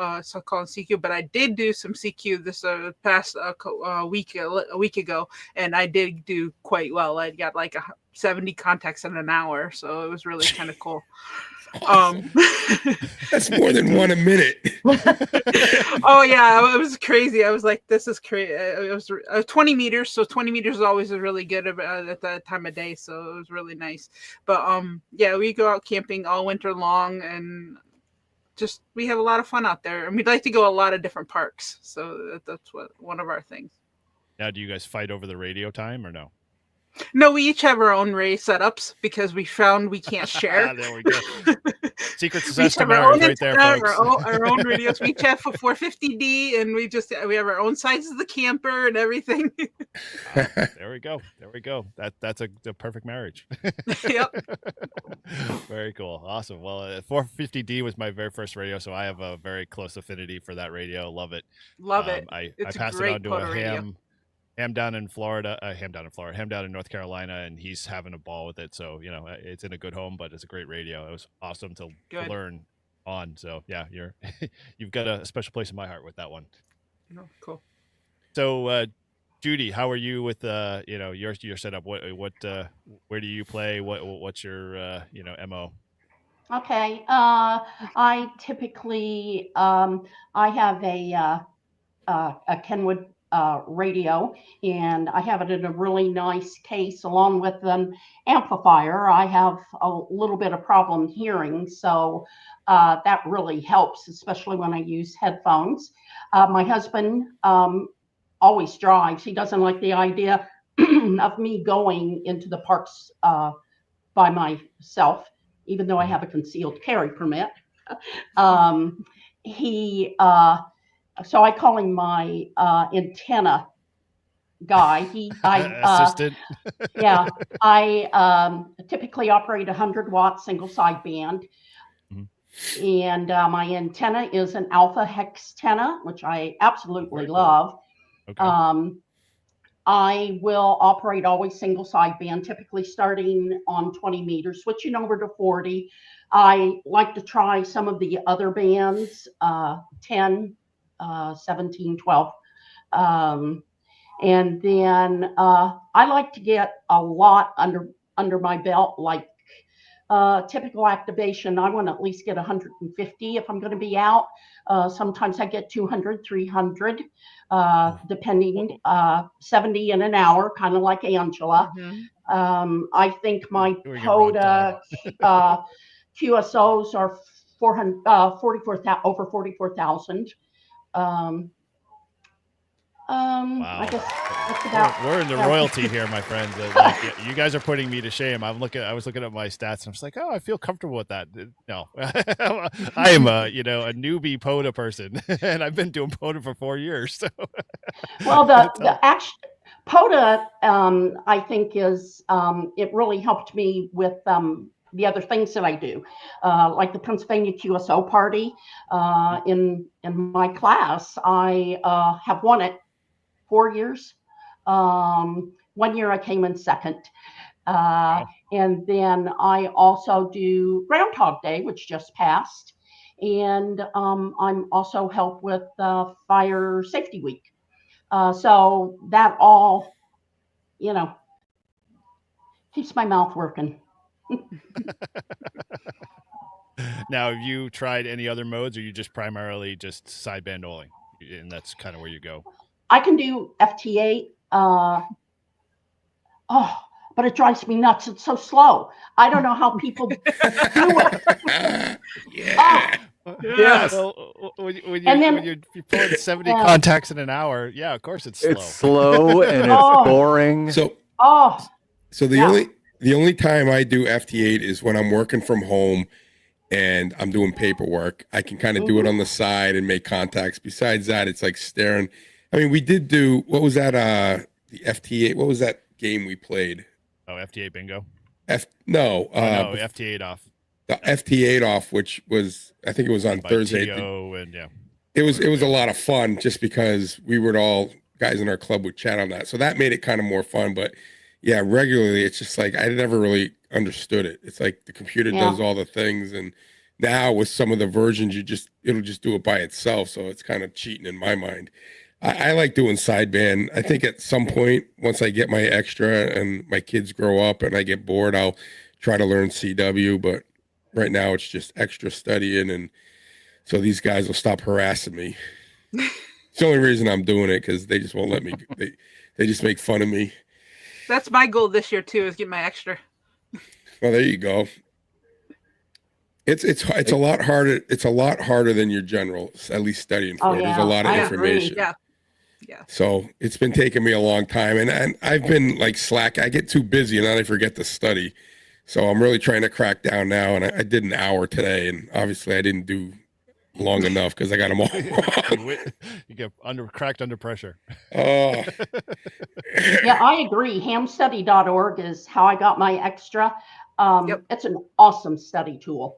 calling CQ. But I did do some CQ this past a week ago, and I did do quite well. I got like 70 contacts in an hour, so it was really kind of cool. That's more than one a minute. Oh yeah, it was crazy. I was like, this is crazy. It was 20 meters, so 20 meters is always really good at that time of day, so it was really nice. But we go out camping all winter long, and just we have a lot of fun out there, and we'd like to go a lot of different parks. So that's one of our things. Now, do you guys fight over the radio time or no? No, we each have our own radio setups because we found we can't share. There we go. Secret We success each to have our marriage own right there, antenna, folks. our own radios. We each have a 450D, and we have our own sizes of the camper and everything. There we go. There we go. That's the perfect marriage. Yep. Very cool. Awesome. Well, 450D was my very first radio, so I have a very close affinity for that radio. Love it. Love it. I It's a passed it great on to POTA a radio. ham down in Florida, ham down in North Carolina, and he's having a ball with it. So, it's in a good home, but it's a great radio. It was awesome to Good. learn on. So yeah, you've got a special place in my heart with that one. Oh, cool. So, Judy, how are you with your setup? What where do you play? What's your MO? Okay. I typically I have a Kenwood radio, and I have it in a really nice case along with an amplifier. I have a little bit of problem hearing, so that really helps, especially when I use headphones. My husband always drives. He doesn't like the idea of me going into the parks by myself, even though I have a concealed carry permit. So I call him my antenna guy. Assistant. Yeah, I typically operate 100-watt single sideband. And my antenna is an alpha hex antenna, which I absolutely love. Okay. I will operate always single sideband, typically starting on 20 meters, switching over to 40. I like to try some of the other bands, 10, 17, 12. And then I like to get a lot under my belt, like typical activation. I want to at least get 150 if I'm going to be out. Sometimes I get 200, 300, depending, 70 in an hour, kind of like Angela. I think my POTA QSOs are 44,000, over 44,000. Wow. I guess that's about. We're in the royalty here, my friends. Like, you guys are putting me to shame. I was looking at my stats, and I'm just like, oh, I feel comfortable with that. No, I am a newbie POTA person, and I've been doing POTA for 4 years. So. Well, the actual POTA, I think is it really helped me with the other things that I do, like the Pennsylvania QSO party. In my class, I have won it 4 years. 1 year I came in second. Wow. And then I also do Groundhog Day, which just passed. And I'm also help with Fire Safety Week. So that all, keeps my mouth working. Now, have you tried any other modes, or you just primarily just sideband only, and that's kind of where you go? I can do FT8. But it drives me nuts. It's so slow. I don't know how people do it. Yeah. Yes. Well, when you're pulling 70 contacts in an hour, yeah, of course it's slow. It's slow and it's boring. So the only time I do FT8 is when I'm working from home and I'm doing paperwork. I can kind of do it on the side and make contacts. Besides that, it's like staring. I mean, we did do, what was that? The FT8. What was that game we played? Oh, FT8 bingo. No, FT8 off. The FT8 off, which was, I think it was on Thursday. And yeah. It was a lot of fun just because we would all, guys in our club would chat on that. So that made it kind of more fun. But yeah, regularly, it's just like, I never really understood it. It's like the computer does all the things. And now with some of the versions, it'll just do it by itself. So it's kind of cheating in my mind. I like doing sideband. I think at some point, once I get my extra and my kids grow up and I get bored, I'll try to learn CW. But right now it's just extra studying. And so these guys will stop harassing me. It's the only reason I'm doing it, because they just won't let me. They just make fun of me. That's my goal this year too, is get my extra. Well, there you go. It's a lot harder. It's a lot harder than your general, at least studying for. There's a lot of I information. agree. Yeah. So it's been taking me a long time, and I've been like slack. I get too busy, and then I forget to study. So I'm really trying to crack down now, and I did an hour today, and obviously I didn't do long enough because I got them all wrong. You get cracked under pressure. Oh, Yeah, I agree. Hamstudy.org is how I got my extra. Yep. It's an awesome study tool.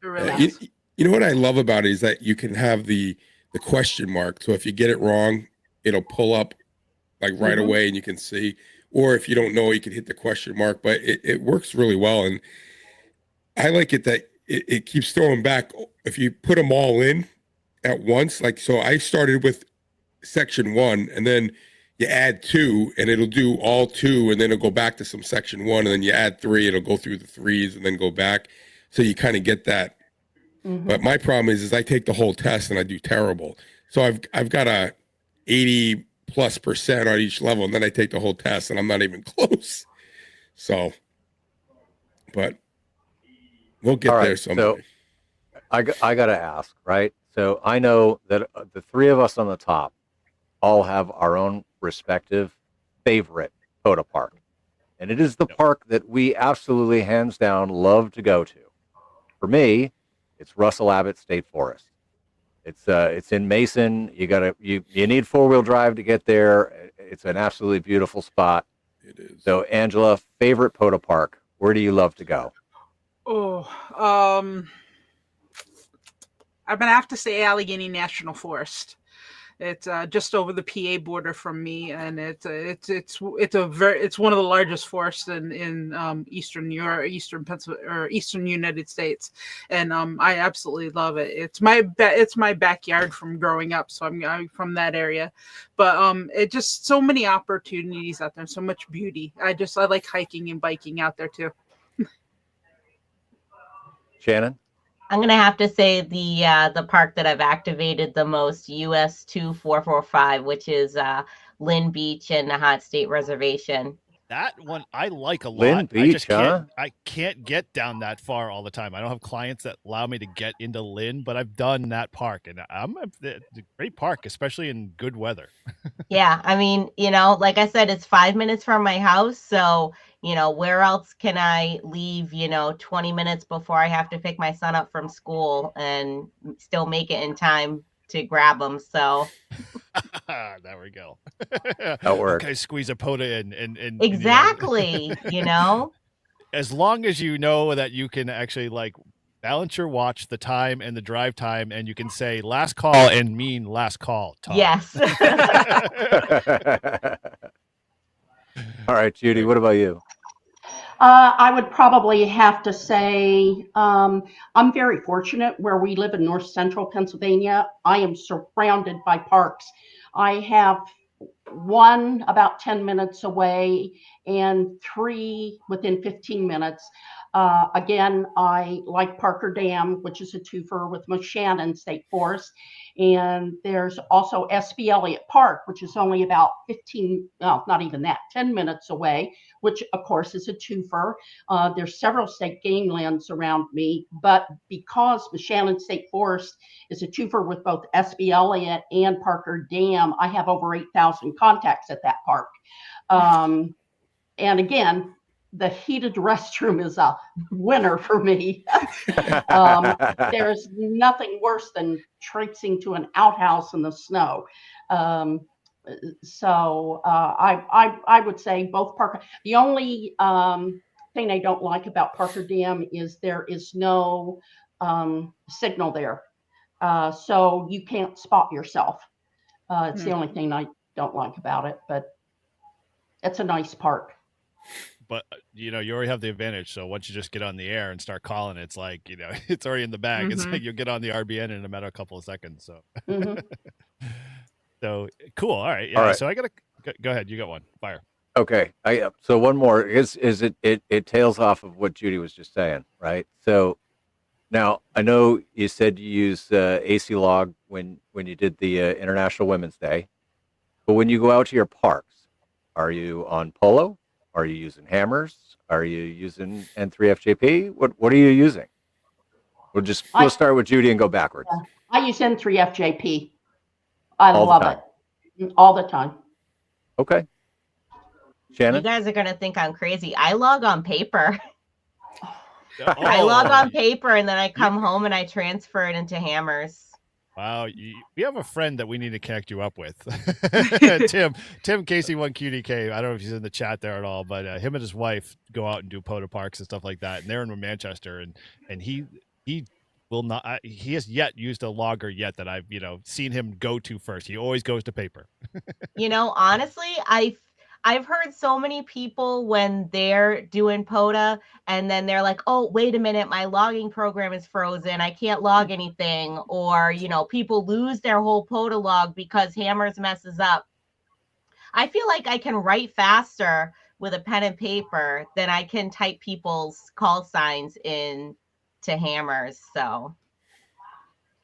It really is. you know what I love about it is that you can have the question mark. So if you get it wrong, it'll pull up like right away, and you can see. Or if you don't know, you can hit the question mark. But it works really well, and I like it that it keeps throwing back. If you put them all in at once, like so, I started with section 1, and then you add 2, and it'll do all 2, and then it'll go back to some section 1, and then you add 3, it'll go through the 3s, and then go back. So you kind of get that. But my problem is I take the whole test and I do terrible. So I've got a 80+% on each level, and then I take the whole test, and I'm not even close. So, but we'll get there someday. So I got to ask, right? So I know that the three of us on the top all have our own respective favorite POTA park. And it is the park that we absolutely, hands down, love to go to. For me, it's Russell Abbott State Forest. It's in Mason. You need 4-wheel drive to get there. It's an absolutely beautiful spot. It is. So Angela, favorite POTA park, where do you love to go? I'm gonna have to say Allegheny National Forest. It's just over the PA border from me, and it's one of the largest forests in Eastern Europe, Eastern Pennsylvania, or Eastern United States, and I absolutely love it. It's my backyard from growing up, so I'm from that area, but it just so many opportunities out there, so much beauty. I like hiking and biking out there too. Shannon? I'm gonna have to say the park that I've activated the most, US 2445, which is Lynn Beach and the Hot State Reservation. That one I like a lot. Lynn Beach, I just can't get down that far all the time. I don't have clients that allow me to get into Lynn, but I've done that park, and it's a great park, especially in good weather. Yeah, I mean, like I said, it's 5 minutes from my house, so where else can I leave 20 minutes before I have to pick my son up from school and still make it in time to grab him? So there we go. That works. Okay, squeeze a POTA in and exactly. As long as you know that you can actually like balance your watch, the time and the drive time, and you can say last call and mean last call, Todd. Yes. All right, Judy, what about you? I would probably have to say I'm very fortunate where we live in north central Pennsylvania. I am surrounded by parks. I have one about 10 minutes away and 3 within 15 minutes. Again, I like Parker Dam, which is a twofer with Moshannon State Forest. And there's also SB Elliott Park, which is only about 10 minutes away, which of course is a twofer. There's several state game lands around me, but because Moshannon State Forest is a twofer with both SB Elliott and Parker Dam, I have over 8,000 contacts at that park. And again, the heated restroom is a winner for me. There's nothing worse than traipsing to an outhouse in the snow. So I would say both Parker. The only thing I don't like about Parker Dam is there is no signal there. So you can't spot yourself. It's the only thing I don't like about it, but it's a nice park. But you already have the advantage. So once you just get on the air and start calling, it's like it's already in the bag. It's like you'll get on the RBN in a matter of a couple of seconds. So, so cool. All right. Yeah. All right. So I gotta go ahead. You got one. Fire. Okay. So one more is it tails off of what Judy was just saying, right? So now I know you said you use AC Log when you did the International Women's Day, but when you go out to your parks, are you on Polo? Are you using hammers? Are you using N3FJP? What are you using? We'll start with Judy and go backwards. I use N3FJP. I All the love time. it all the time. Okay. Shannon? You guys are going to think I'm crazy. I log on paper. Oh, I log on paper and then I come home and I transfer it into Hammers. Wow, we have a friend that we need to connect you up with. Tim KC1QDK. I don't know if he's in the chat there at all, but him and his wife go out and do POTA parks and stuff like that. And they're in Manchester, and he will not. He has yet used a logger yet that I've seen him go to first. He always goes to paper. Honestly, I've heard so many people when they're doing POTA and then they're like, oh, wait a minute, my logging program is frozen. I can't log anything. Or, people lose their whole POTA log because Hammers messes up. I feel like I can write faster with a pen and paper than I can type people's call signs in to Hammers. So,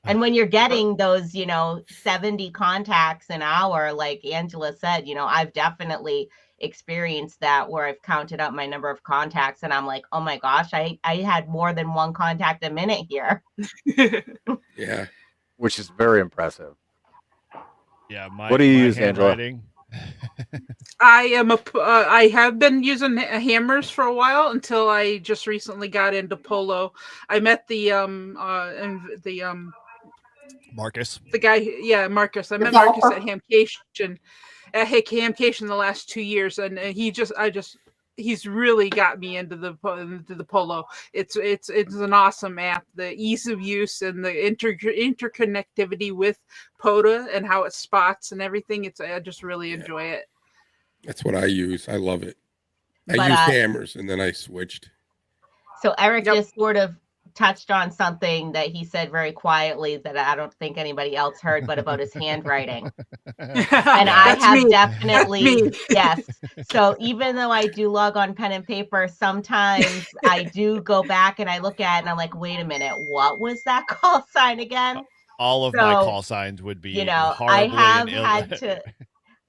and when you're getting those, 70 contacts an hour, like Angela said, I've definitely experienced that where I've counted up my number of contacts and I'm like, oh my gosh, I had more than one contact a minute here. Yeah. Which is very impressive. Yeah. What do you use, Angela? I have been using Hammers for a while until I just recently got into Polo. I met Marcus. The guy, Marcus. I met Marcus at Hamcation. The last 2 years, and he's really got me into the Polo. It's an awesome app. The ease of use and the interconnectivity with POTA and how it spots and everything. I just really enjoy it. That's what I use. I love it. I used Hammers and then I switched. So Eric just sort of touched on something that he said very quietly that I don't think anybody else heard, but about his handwriting. And I have definitely, yes. So even though I do log on pen and paper, sometimes I do go back and I look at it and I'm like, wait a minute, what was that call sign again? All of my call signs would be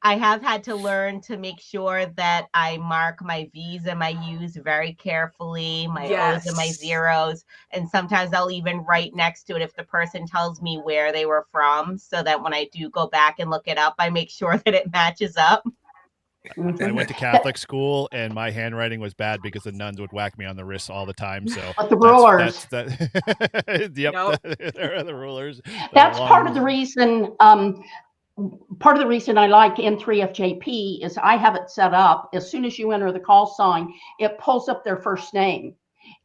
I have had to learn to make sure that I mark my V's and my U's very carefully, my O's and my zeros. And sometimes I'll even write next to it if the person tells me where they were from, so that when I do go back and look it up, I make sure that it matches up. I went to Catholic school and my handwriting was bad because the nuns would whack me on the wrists all the time. So the rulers. Yep, there are the rulers. That's part of the reason. Part of the reason I like N3FJP is I have it set up. As soon as you enter the call sign, it pulls up their first name,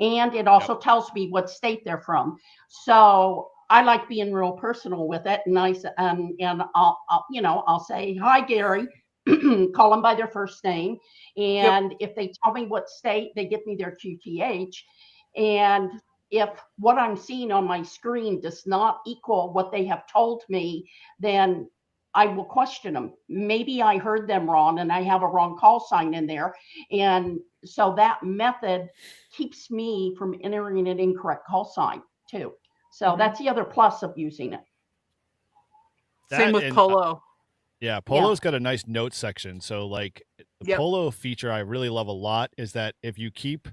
and it also tells me what state they're from. So I like being real personal with it, and I'll say, hi, Gary, call them by their first name, and if they tell me what state, they give me their QTH, and if what I'm seeing on my screen does not equal what they have told me, then I will question them. Maybe I heard them wrong and I have a wrong call sign in there. And so that method keeps me from entering an incorrect call sign too. So that's the other plus of using it. Same with Polo. Polo's got a nice note section. So like the Polo feature I really love a lot is that if you keep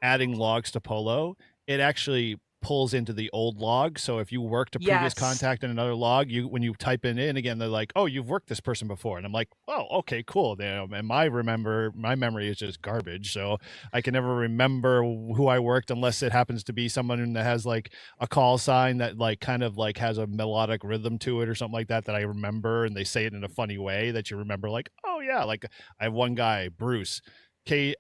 adding logs to Polo, it actually pulls into the old log. So if you worked a previous contact in another log, when you type it in again, they're like, oh, you've worked this person before. And I'm like, oh, okay, cool. And my memory is just garbage. So I can never remember who I worked unless it happens to be someone that has like a call sign that like kind of like has a melodic rhythm to it or something like that I remember, and they say it in a funny way that you remember, like, oh yeah, like I have one guy, Bruce, can't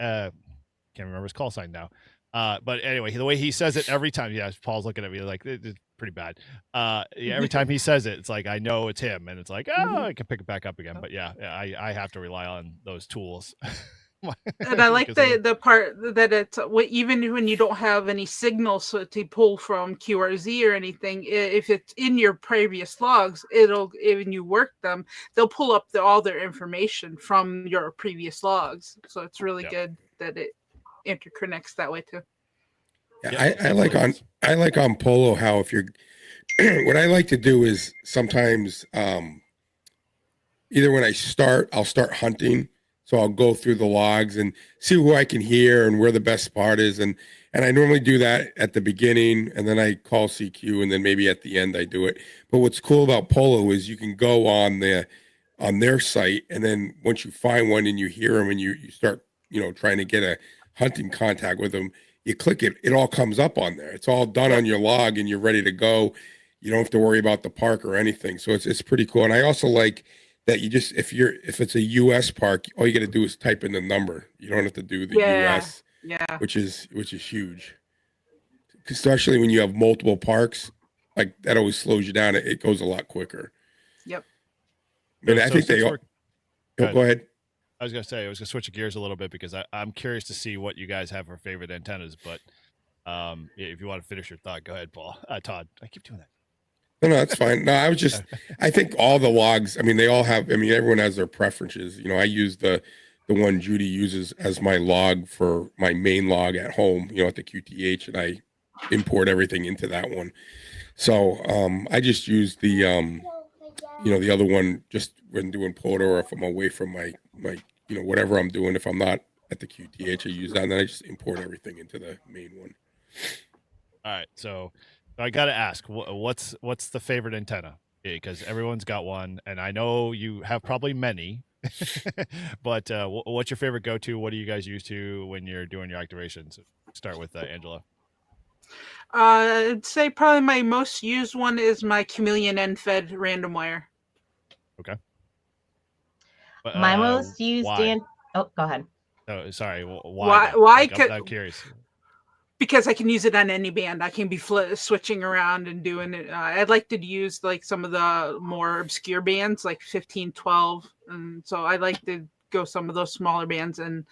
remember his call sign now. But anyway, the way he says it every time, Paul's looking at me like it's pretty bad. Every time he says it, it's like I know it's him, and it's like, oh, I can pick it back up again. But I have to rely on those tools. And I like the part that it's even when you don't have any signals to pull from QRZ or anything, if it's in your previous logs, when you work them, they'll pull up all their information from your previous logs. So it's really good that it interconnects that way too. I like on Polo how if you're what I like to do is sometimes either when I'll start hunting, so I'll go through the logs and see who I can hear and where the best spot is, and And I normally do that at the beginning, and then I call CQ, and then maybe at the end I do it. But what's cool about Polo is you can go on their site, and then once you find one and you hear them and you start, trying to get a hunting contact with them, you click it, it all comes up on there. It's all done on your log, and you're ready to go. You don't have to worry about the park or anything. So it's pretty cool. And I also like that you just if it's a US park, all you got to do is type in the number. You don't have to do the US, which is huge. Especially when you have multiple parks, like that always slows you down. It goes a lot quicker. Yep. But I think they all. Go ahead. I was gonna switch gears a little bit because I'm curious to see what you guys have for favorite antennas. But if you want to finish your thought, go ahead, Paul. Todd, I keep doing that. No, that's fine. No, I think all the logs, they all have, everyone has their preferences. I use the one Judy uses as my log for my main log at home, at the QTH, and I import everything into that one. So I just use the, the other one just when doing POTA, or if I'm away from my whatever I'm doing. If I'm not at the QTH, I use that, and then I just import everything into the main one. All right. So I got to ask, what's the favorite antenna? Because everyone's got one, and I know you have probably many, but what's your favorite go-to? What do you guys use when you're doing your activations? Start with Angela. I'd say probably my most used one is my Chameleon end-fed random wire. Okay. My most used go ahead. Oh, sorry. Why? I'm curious. Because I can use it on any band. I can be switching around and doing it. I'd like to use like some of the more obscure bands, like 15, 12. And so I like to go some of those smaller bands, and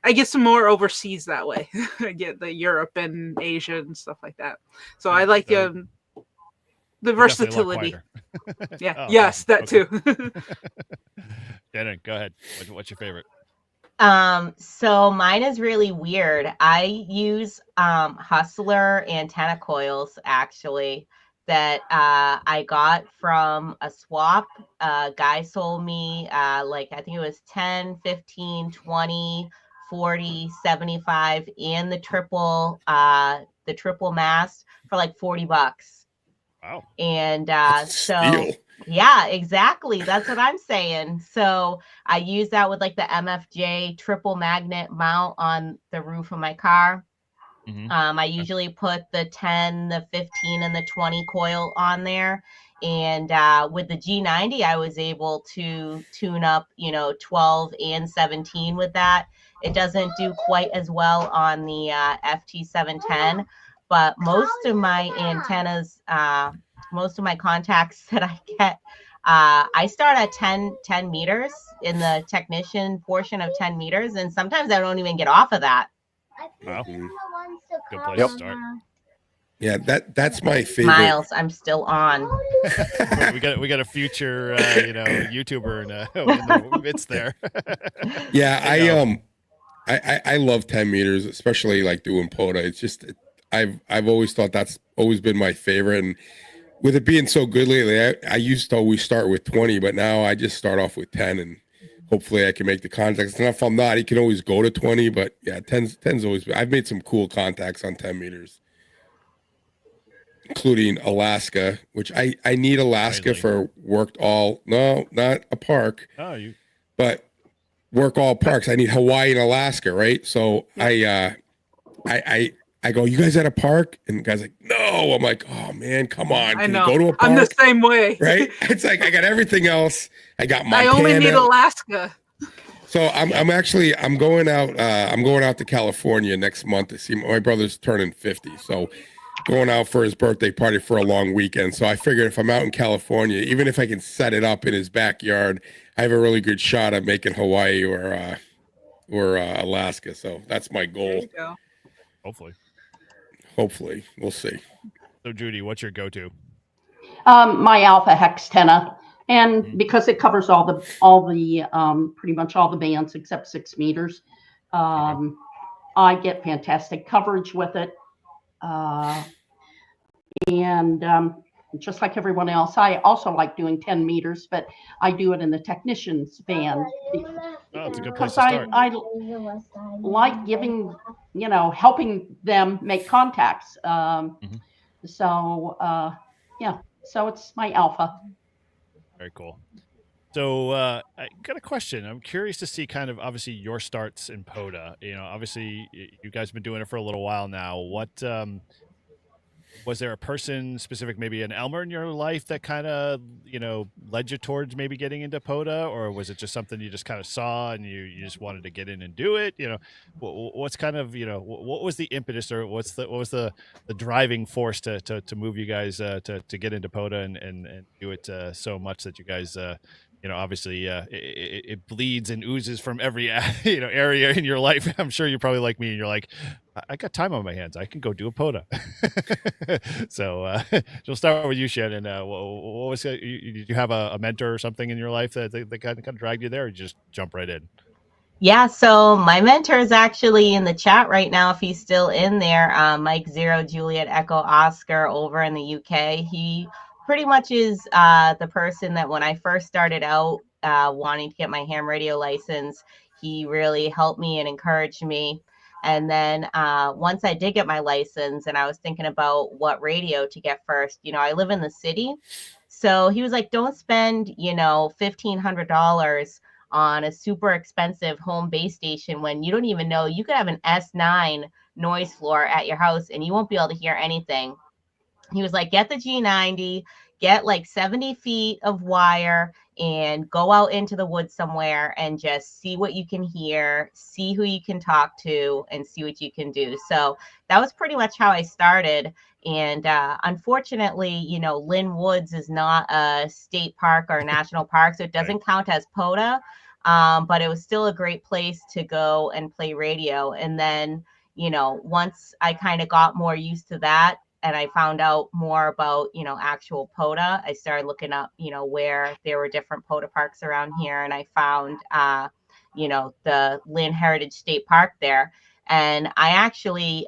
I get some more overseas that way. I get the Europe and Asia and stuff like that. So I like the versatility. Yeah. Yes, that too. Shannon, go ahead. What's your favorite? So mine is really weird. I use Hustler antenna coils actually that I got from a swap. Guy sold me I think it was 10, 15, 20, 40, 75 and the triple mast for like $40. Wow. And so yeah, exactly. That's what I'm saying. So I use that with like the MFJ triple magnet mount on the roof of my car. Mm-hmm. I usually put the 10, the 15, and the 20 coil on there. And with the G90, I was able to tune up, 12 and 17 with that. It doesn't do quite as well on the FT710, but most of my antennas, most of my contacts that I get, I start at 10 meters in the technician portion of 10 meters. And sometimes I don't even get off of that. Wow. Good place to start. Yeah, that's my favorite. Miles, I'm still on. we got a future, YouTuber in the midst there. Yeah, I love 10 meters, especially like doing POTA. It's just I've always thought that's always been my favorite, and with it being so good lately, I used to always start with 20, but now I just start off with 10, and hopefully I can make the contacts. And if I'm not, you can always go to 20, but yeah, 10's always been. I've made some cool contacts on 10 meters, including Alaska, which I need Alaska for not a park, but work all parks. I need Hawaii and Alaska, right? So I go, you guys at a park? And the guy's like, no. I'm like, oh man, come on. Can you go to a park? I'm the same way. Right? It's like I got everything else. I got Montana. I only need Alaska. So I'm going out to California next month to see my brother's turning 50. So going out for his birthday party for a long weekend. So I figured if I'm out in California, even if I can set it up in his backyard, I have a really good shot at making Hawaii or Alaska. So that's my goal. There you go. Hopefully, we'll see. So, Judy, what's your go-to? My Alpha Hextenna, and because it covers all the pretty much all the bands except 6 meters, I get fantastic coverage with it. And just like everyone else, I also like doing 10 meters, but I do it in the technician's band. It's a good place to start. I like giving helping them make contacts. Mm-hmm. So so it's my alpha. Very cool. So I got a question. I'm curious to see kind of obviously your starts in POTA. Obviously you guys have been doing it for a little while now. What was there a person specific, maybe an Elmer in your life that kind of led you towards maybe getting into POTA, or was it just something you just kind of saw and you just wanted to get in and do it? What's kind of what was the impetus, or what was the driving force to move you guys to get into POTA and do it so much that you guys obviously it bleeds and oozes from every area in your life. I'm sure you're probably like me and you're like, I got time on my hands, I can go do a POTA. So we'll start with you, Shannon. What was did you have a mentor or something in your life that kind of dragged you there, or you just jump right in? Yeah, so my mentor is actually in the chat right now, if he's still in there. Mike Zero Juliet Echo Oscar over in the UK. He pretty much is the person that when I first started out wanting to get my ham radio license, he really helped me and encouraged me. And then once I did get my license and I was thinking about what radio to get first, I live in the city. So he was like, don't spend, $1,500 on a super expensive home base station when you don't even know you could have an S9 noise floor at your house and you won't be able to hear anything. He was like, get the G90, get like 70 feet of wire and go out into the woods somewhere and just see what you can hear, see who you can talk to, and see what you can do. So that was pretty much how I started. And unfortunately, Lynn Woods is not a state park or a national park, so it doesn't count as POTA. But it was still a great place to go and play radio. And then, once I kind of got more used to that, and I found out more about, actual POTA, I started looking up, where there were different POTA parks around here. And I found, the Lynn Heritage State Park there. And I actually,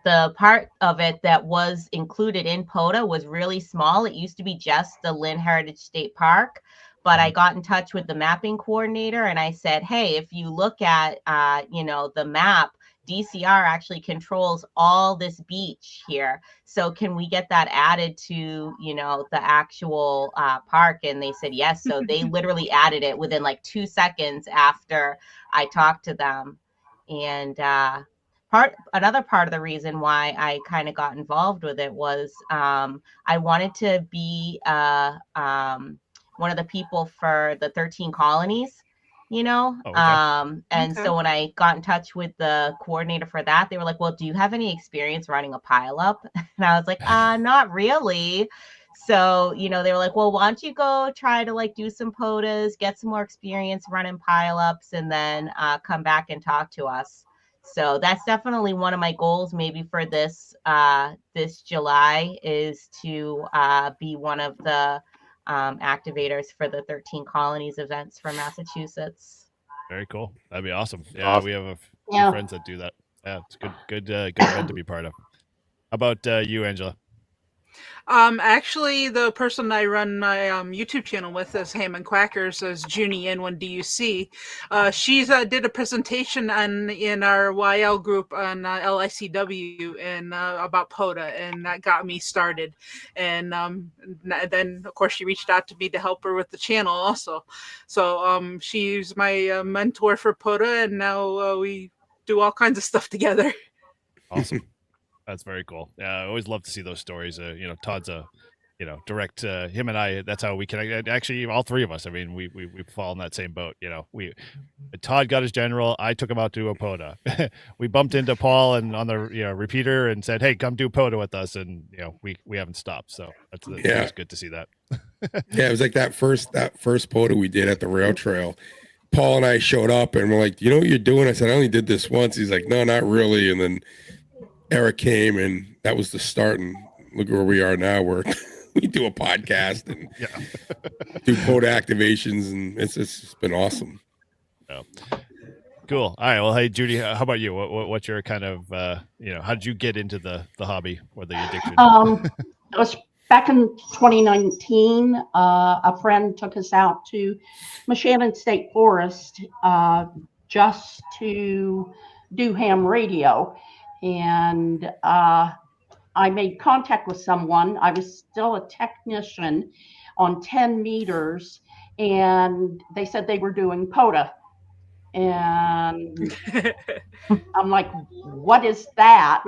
the part of it that was included in POTA was really small. It used to be just the Lynn Heritage State Park. But I got in touch with the mapping coordinator and I said, hey, if you look at, the map, DCR actually controls all this beach here. So can we get that added to, the actual park? And they said yes. So they literally added it within like 2 seconds after I talked to them. And another part of the reason why I kind of got involved with it was I wanted to be one of the people for the 13 colonies. Oh, okay. And so when I got in touch with the coordinator for that, they were like, well, do you have any experience running a pileup? And I was like, not really. So, they were like, well, why don't you go try to like do some POTAs, get some more experience running pileups, and then come back and talk to us. So that's definitely one of my goals maybe for this July is to be one of the activators for the 13 colonies events for Massachusetts. Very cool. That'd be awesome. Yeah, Awesome. we have a few friends that do that. Yeah, it's good event to be part of. How about you, Angela? Actually, the person I run my YouTube channel with is Ham and Quackers, is Junie N1DUC. She's did a presentation in our YL group on LICW and about POTA, and that got me started. And then, of course, she reached out to me to help her with the channel also. So she's my mentor for POTA, and now we do all kinds of stuff together. Awesome. That's very cool. Yeah, I always love to see those stories. Todd's a, direct. Him and I. That's how we connect. Actually, all three of us. I mean, we fall in that same boat. Todd got his general. I took him out to a POTA. We bumped into Paul and on the repeater and said, "Hey, come do POTA with us." And we haven't stopped. So it's good to see that. Yeah, it was like that first POTA we did at the rail trail. Paul and I showed up and we're like, you know what you're doing? I said, I only did this once. He's like, no, not really. And then Eric came and that was the start, and look where we are now, where we do a podcast and do POTA activations, and it's been awesome. Yeah. Cool. All right. Well, hey, Judy, how about you? What's your kind of, how did you get into the hobby or the addiction? It was back in 2019. A friend took us out to Moshannon State Forest just to do ham radio. And I made contact with someone. I was still a technician on 10 meters, and they said they were doing POTA. And I'm like, what is that?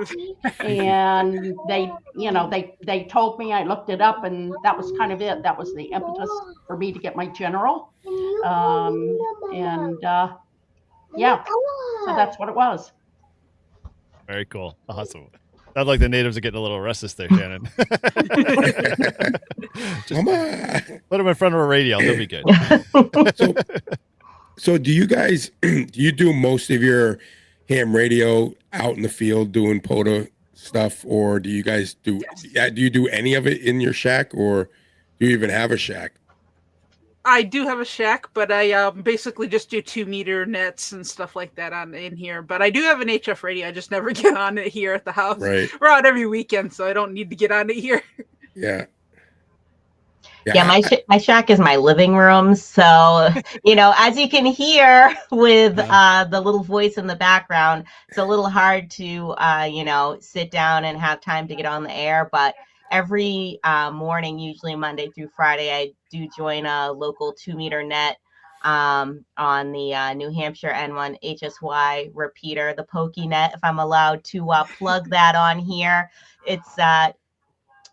And they told me. I looked it up, and that was kind of it. That was the impetus for me to get my general. Yeah, so that's what it was. Very cool. Awesome. Sounds like the natives are getting a little restless there, Shannon. Just put them in front of a radio. They'll be good. So do you guys, do you do most of your ham radio out in the field doing POTA stuff, or do you guys do you do any of it in your shack, or do you even have a shack? I do have a shack, but I basically just do 2-meter nets and stuff like that in here. But I do have an HF radio. I just never get on it here at the house. Right. We're out every weekend, so I don't need to get on it here. Yeah. Yeah, my shack is my living room. So, as you can hear with the little voice in the background, it's a little hard to, sit down and have time to get on the air. But every morning, usually Monday through Friday, I do join a local 2-meter net on the New Hampshire N1 HSY repeater, the Pokey net, if I'm allowed to plug that on here. It's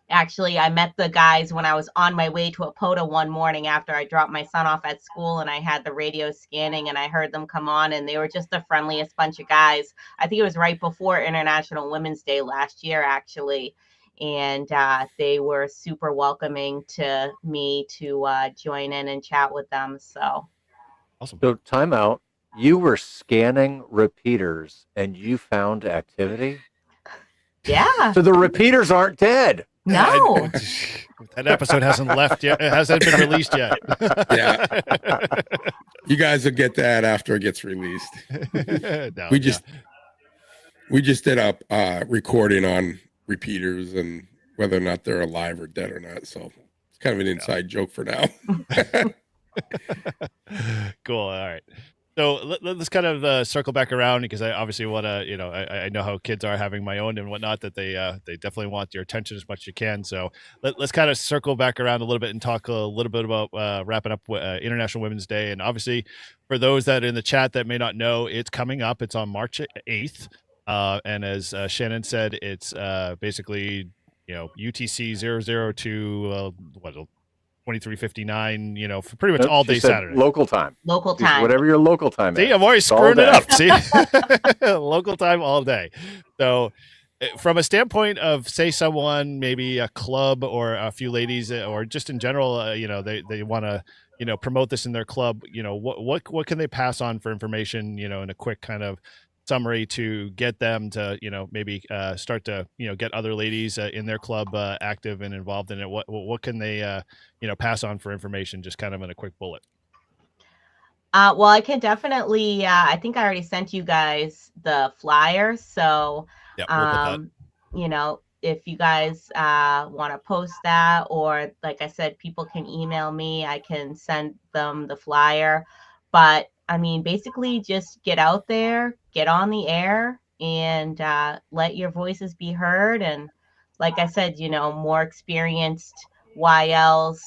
actually, I met the guys when I was on my way to a POTA one morning after I dropped my son off at school, and I had the radio scanning, and I heard them come on, and they were just the friendliest bunch of guys. I think it was right before International Women's Day last year, actually. And they were super welcoming to me to join in and chat with them. So awesome. So time out. You were scanning repeaters and you found activity? Yeah. So the repeaters aren't dead. No. That episode hasn't left yet. It hasn't been released yet. Yeah. You guys will get that after it gets released. No, we just did a recording on repeaters and whether or not they're alive or dead or not. So it's kind of an inside joke for now. Cool. All right. So let's kind of circle back around, because I obviously want to, I know how kids are having my own and whatnot, that they definitely want your attention as much as you can. So let's kind of circle back around a little bit and talk a little bit about wrapping up International Women's Day. And obviously, for those that are in the chat that may not know, it's coming up. It's on March 8th. And as Shannon said, it's basically, UTC 002, 23:59, for pretty much all day Saturday. Local time. Local time. Whatever your local time is. See, I'm always screwing it up. See, local time all day. So from a standpoint of, say, someone, maybe a club or a few ladies, or just in general, they want to, promote this in their club, what can they pass on for information, in a quick kind of summary to get them to, maybe start to, get other ladies in their club active and involved in it? What can they, pass on for information, just kind of in a quick bullet? Well, I can definitely, I think I already sent you guys the flyer. So, yeah, if you guys want to post that, or like I said, people can email me, I can send them the flyer. But I mean, basically just get out there, get on the air, and let your voices be heard. And like I said, more experienced YLs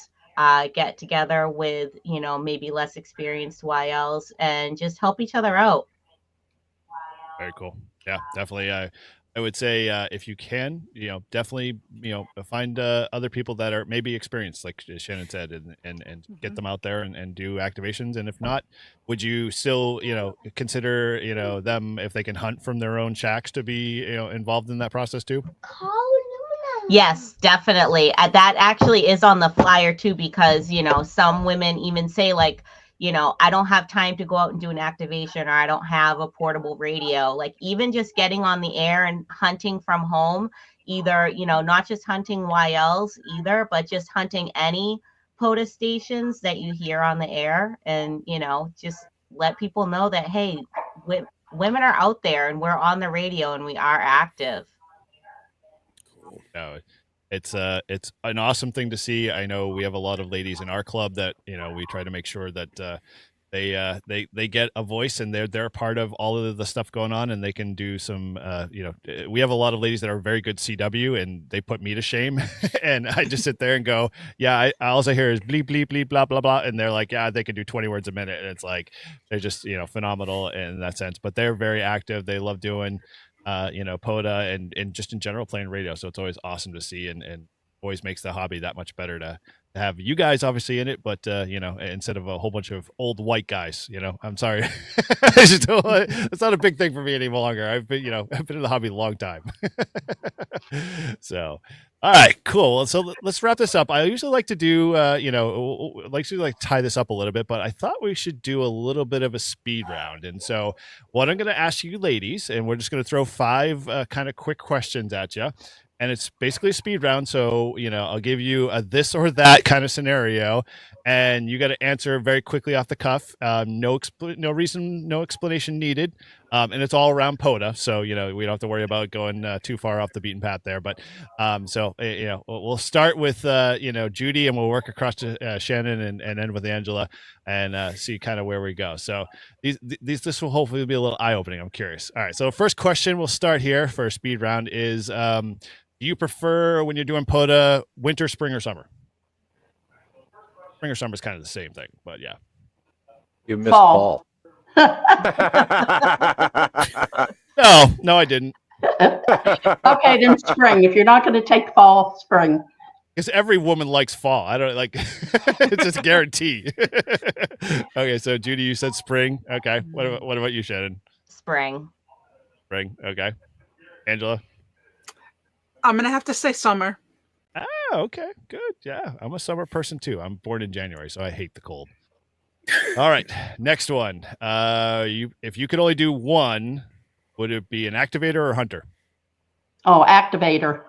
get together with, maybe less experienced YLs, and just help each other out. Very cool. Yeah, definitely. I would say if you can, definitely, find other people that are maybe experienced, like Shannon said, and get them out there and do activations. And if not, would you still, consider, them, if they can hunt from their own shacks, to be, involved in that process too? Yes, definitely. That actually is on the flyer too, because, some women even say, like, I don't have time to go out and do an activation, or I don't have a portable radio. Like, even just getting on the air and hunting from home, either, not just hunting YLs either, but just hunting any POTA stations that you hear on the air, and, just let people know that, hey, women are out there and we're on the radio and we are active. Cool. No, it's an awesome thing to see. I know we have a lot of ladies in our club that, we try to make sure that, they get a voice, and they're a part of all of the stuff going on, and they can do some we have a lot of ladies that are very good CW, and they put me to shame. And I just sit there and go, yeah, all I hear is bleep bleep bleep blah blah blah, and they're like, yeah, they can do 20 words a minute, and it's like they're just phenomenal in that sense. But they're very active. They love doing POTA and just in general playing radio, so it's always awesome to see, and always makes the hobby that much better to have you guys obviously in it, but instead of a whole bunch of old white guys. I'm sorry. It's not a big thing for me any longer. I've been in the hobby a long time. So all right, cool. So let's wrap this up. I usually like to do tie this up a little bit, but I thought we should do a little bit of a speed round. And so what I'm going to ask you ladies, and we're just going to throw 5 kind of quick questions at you. And it's basically a speed round. So, I'll give you a this or that kind of scenario, and you got to answer very quickly off the cuff. No reason, no explanation needed. And it's all around POTA. So, we don't have to worry about going too far off the beaten path there. But we'll start with, Judy, and we'll work across to Shannon and end with Angela, and see kind of where we go. So this will hopefully be a little eye-opening. I'm curious. All right. So first question we'll start here for a speed round is, do you prefer, when you're doing POTA, winter, spring, or summer? Spring or summer is kind of the same thing, but yeah. You missed fall. Fall. No, I didn't. Okay, then spring. If you're not going to take fall, spring. Because every woman likes fall. I don't like. It's just a guarantee. Okay, so Judy, you said spring. Okay, what about you, Shannon? Spring. Spring. Okay, Angela. I'm gonna have to say summer. Oh, okay, good. Yeah, I'm a summer person too. I'm born in January, so I hate the cold. All right, next one. If you could only do one, would it be an activator or hunter? Oh, activator.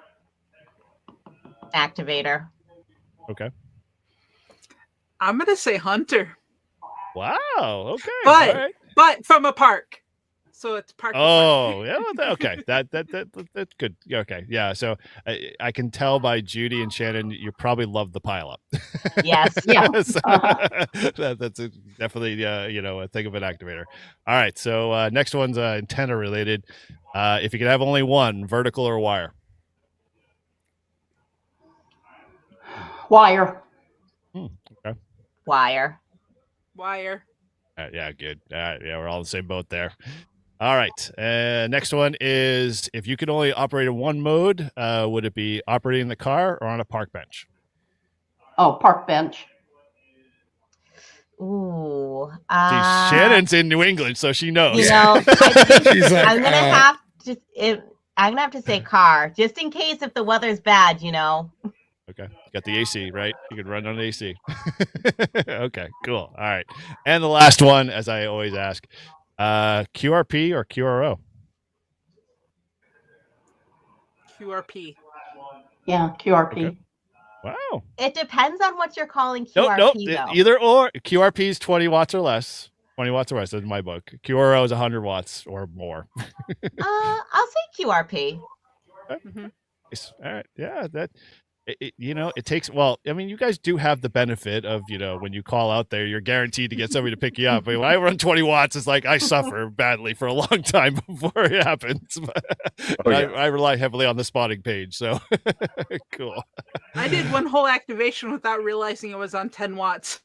Activator. Okay. I'm gonna say hunter. Wow. Okay. But from a park. So it's park. Oh, yeah. Okay. That's good. Okay. Yeah. So I can tell by Judy and Shannon, you probably love the pileup. Yes. Yeah. So, that's definitely a thing of an activator. All right. So next one's antenna related. If you could have only one, vertical or wire? Wire. Okay. Wire. Wire. Yeah. Good. Yeah. We're all in the same boat there. All right. Next one is, if you could only operate in one mode, would it be operating the car or on a park bench? Oh, park bench. Ooh. See, Shannon's in New England, so she knows. I think She's like, I'm gonna have to say car, just in case if the weather's bad. Okay. You got the AC, right? You could run on the AC. Okay, cool. All right. And the last one, as I always ask, QRP or QRO? QRP. Yeah, QRP. Okay. Wow. It depends on what you're calling QRP, Nope. though. Either or. QRP is 20 watts or less. 20 watts or less in my book. QRO is 100 watts or more. I'll say QRP. Okay. Mm-hmm. All right. Yeah, it takes, you guys do have the benefit of, when you call out there, you're guaranteed to get somebody to pick you up. But when I run 20 watts, it's like I suffer badly for a long time before it happens. I rely heavily on the spotting page. So cool. I did one whole activation without realizing it was on 10 watts.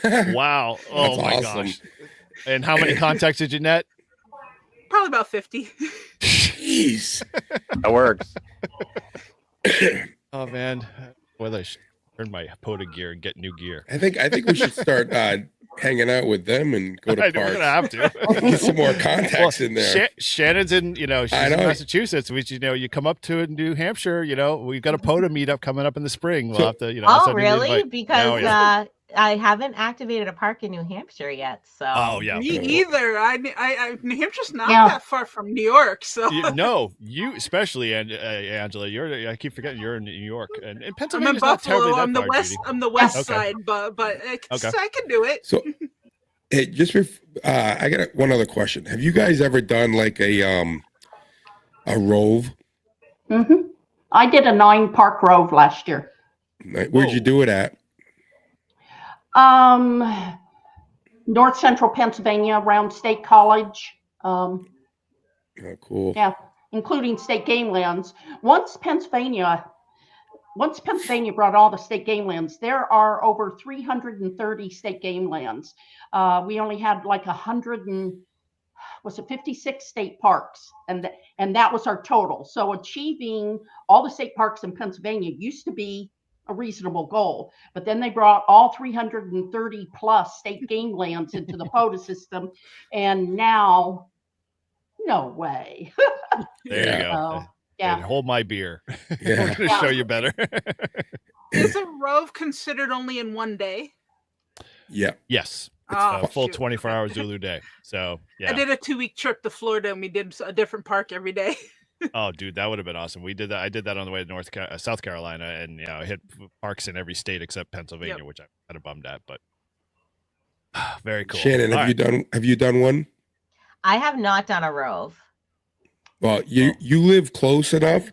Wow. Oh, That's my awesome. gosh. And how many contacts did you net? Probably about 50. Jeez. That works. Oh man, boy, I should turn my POTA gear and get new gear. I think we should start hanging out with them and go to We're parks. gonna have to Get some more contacts in there. Shannon's in, she's in Massachusetts. Which you come up to New Hampshire. We've got a POTA meetup coming up in the spring. We'll have to, Oh, really? Because yeah. I haven't activated a park in New Hampshire yet. So. Oh yeah. Me either. I New Hampshire's not Yeah. that far from New York, so You especially, Angela. I keep forgetting you're in New York, and I'm in Pennsylvania's not terribly Buffalo. that I'm the far, west. Judy. I'm the west Okay. side, but I can do it. So, hey, I got one other question. Have you guys ever done like a rove? Mm-hmm. I did a 9-park rove last year. Where'd you do it at? North Central Pennsylvania around State College. Oh, cool. Yeah, including state game lands. Once Pennsylvania brought all the state game lands, there are over 330 state game lands. We only had like 56 state parks, and that was our total. So achieving all the state parks in Pennsylvania used to be a reasonable goal, but then they brought all 330 plus state game lands into the POTA system, and now, no way. There you go. Yeah. And hold my beer. Yeah. I'm going to show you better. Is a rove considered only in one day? Yeah. Yes. It's Oh, a full shoot. 24-hour Zulu day. So, yeah. I did a 2-week trip to Florida, and we did a different park every day. Oh, dude, that would have been awesome. We did that. I did that on the way to South Carolina, and I hit parks in every state except Pennsylvania, which I'm kind of bummed at. But very cool. Shannon, have you done one? I have not done a rove. Well, you live close enough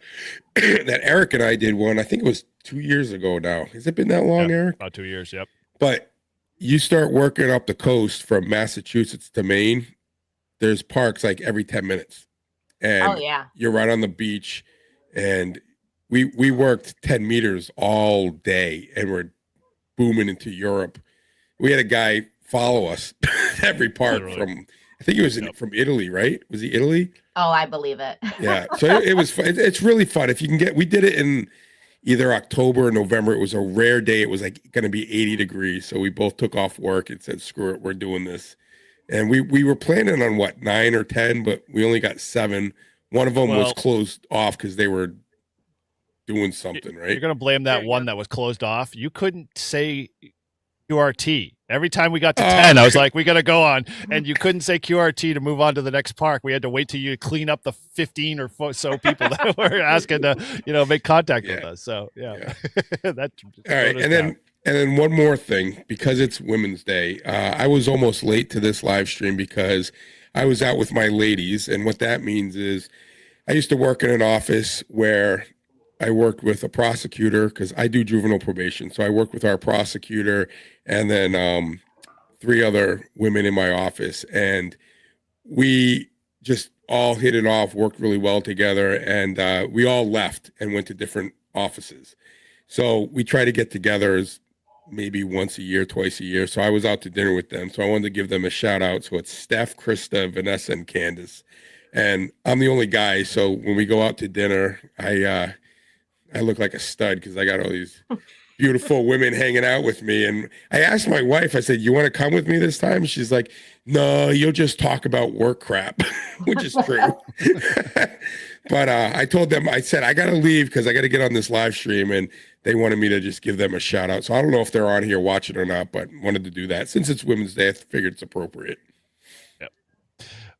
that Eric and I did one. I think it was 2 years ago now. Has it been that long, Eric? About 2 years. Yep. But you start working up the coast from Massachusetts to Maine, there's parks like every 10 minutes. And you're right on the beach. And we worked 10 meters all day, and we're booming into Europe. We had a guy follow us every park from, I think he was from Italy, right? Was he Italy? Oh, I believe it. Yeah. So it was fun. It's really fun. If you can we did it in either October or November. It was a rare day. It was like going to be 80 degrees. So we both took off work and said, screw it, we're doing this. And we were planning on 9 or 10, but we only got 7. One of them was closed off because they were doing something, right? You're going to blame that one that was closed off. You couldn't say QRT. Every time we got to 10, I was like, we got to go on. And you couldn't say QRT to move on to the next park. We had to wait till you clean up the 15 or so people that were asking to, make contact with us. So, yeah. That, all right. And then one more thing, because it's Women's Day, I was almost late to this live stream because I was out with my ladies. And what that means is I used to work in an office where I worked with a prosecutor because I do juvenile probation. So I worked with our prosecutor and then 3 other women in my office. And we just all hit it off, worked really well together. And we all left and went to different offices. So we try to get together as maybe once a year, twice a year. So I was out to dinner with them. So I wanted to give them a shout out. So it's Steph, Krista, Vanessa, and Candace. And I'm the only guy. So when we go out to dinner, I look like a stud because I got all these beautiful women hanging out with me. And I asked my wife, I said, you want to come with me this time? She's like, no, you'll just talk about work crap, which is true. But I told them, I said, I got to leave because I got to get on this live stream. And they wanted me to just give them a shout out. So I don't know if they're on here watching or not, but wanted to do that. Since it's Women's Day, I figured it's appropriate. Yep.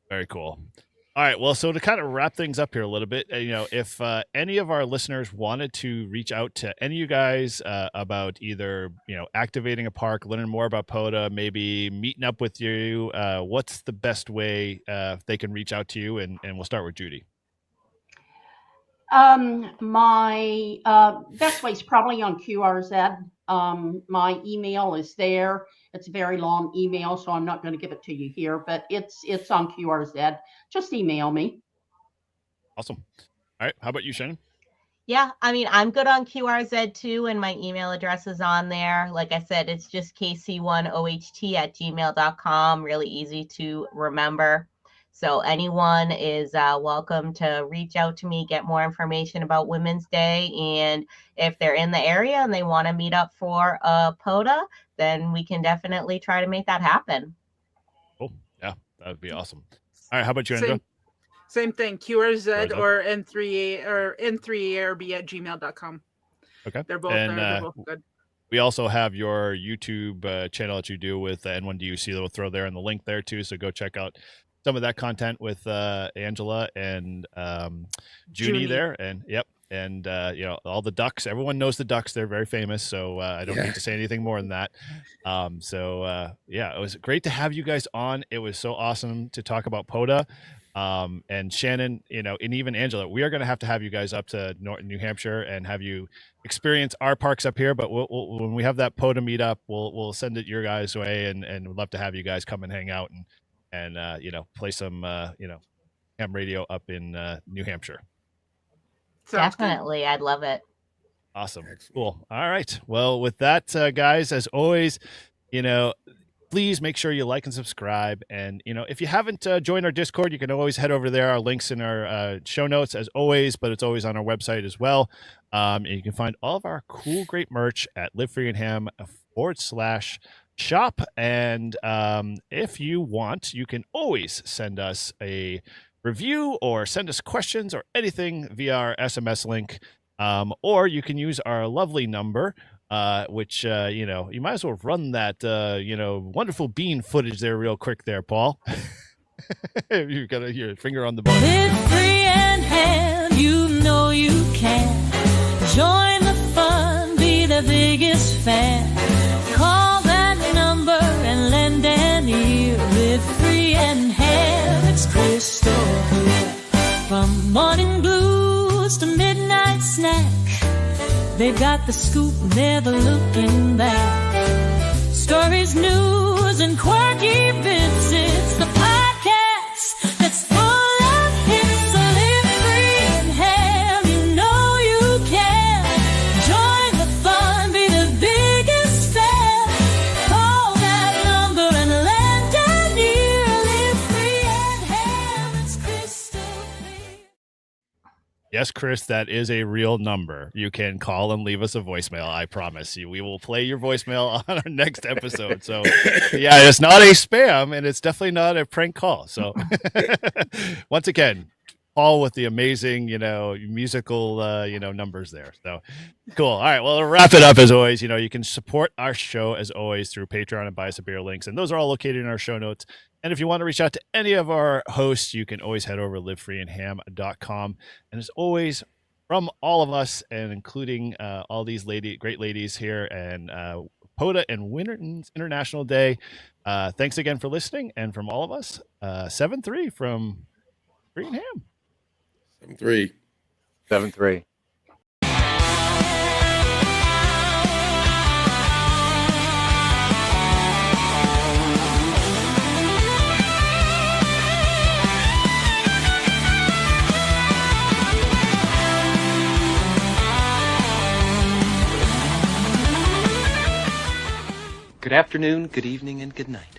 Very cool. All right. Well, so to kind of wrap things up here a little bit, if any of our listeners wanted to reach out to any of you guys about either, activating a park, learning more about POTA, maybe meeting up with you, what's the best way they can reach out to you? And we'll start with Judy. My best way is probably on QRZ. My email is there. It's a very long email, so I'm not going to give it to you here, but it's on QRZ. Just email me. Awesome. All right. How about you, Shannon? Yeah, I mean, I'm good on QRZ too, and my email address is on there. Like I said, it's just kc1oht@gmail.com. Really easy to remember. So anyone is welcome to reach out to me, get more information about Women's Day. And if they're in the area and they want to meet up for a POTA, then we can definitely try to make that happen. Cool. Yeah, that would be awesome. All right. How about you, Andrew? Same thing, QRZ or N3A or N3ARB@gmail.com. Okay. They're both good. We also have your YouTube channel that you do with N1DUC that we'll throw there in the link there too. So go check out some of that content with Angela and Judy there. And and all the ducks, everyone knows the ducks, they're very famous, so I don't need to say anything more than that. It was great to have you guys on. It was so awesome to talk about POTA. And Shannon, and even Angela, we are going to have you guys up to New Hampshire and have you experience our parks up here. But when we have that POTA meetup, we'll send it your guys' way, and we'd love to have you guys come and hang out and play some ham radio up in New Hampshire. Definitely, I'd love it. Awesome, cool. All right, well, with that, guys, as always, please make sure you like and subscribe. And, if you haven't joined our Discord, you can always head over there. Our links in our show notes, as always, but it's always on our website as well. And you can find all of our cool, great merch at livefreeandham.com/shop. And if you want, you can always send us a review or send us questions or anything via our SMS link. Or you can use our lovely number, which, you might as well run that, wonderful bean footage there real quick there, Paul. You've got your finger on the button. Live free and ham, you know you can. Join the fun, be the biggest fan. Call that number and lend an ear. Live free and ham, it's crystal clear. From morning blues to midnight snack, they've got the scoop, never looking back. Stories, news, and quirky bits. It's the podcast that's full of hits. So live free and ham, you know you can. Join the fun, be the biggest fan. Call that number and lend an ear. Live free and ham, it's crystal clear. Yes, Chris, that is a real number. You can call and leave us a voicemail. I promise you. We will play your voicemail on our next episode. So, yeah, it's not a spam, and it's definitely not a prank call. So, once again, Paul with the amazing, musical, numbers there. So, cool. All right. Well, to wrap it up, as always, you can support our show, as always, through Patreon and Buy Us a Beer links. And those are all located in our show notes. And if you want to reach out to any of our hosts, you can always head over to livefreeandham.com. And as always, from all of us, and including all these great ladies here, and POTA and Women's International Day, thanks again for listening. And from all of us, 7-3 from Free and Ham. 7-3. 7-3. Good afternoon, good evening, and good night.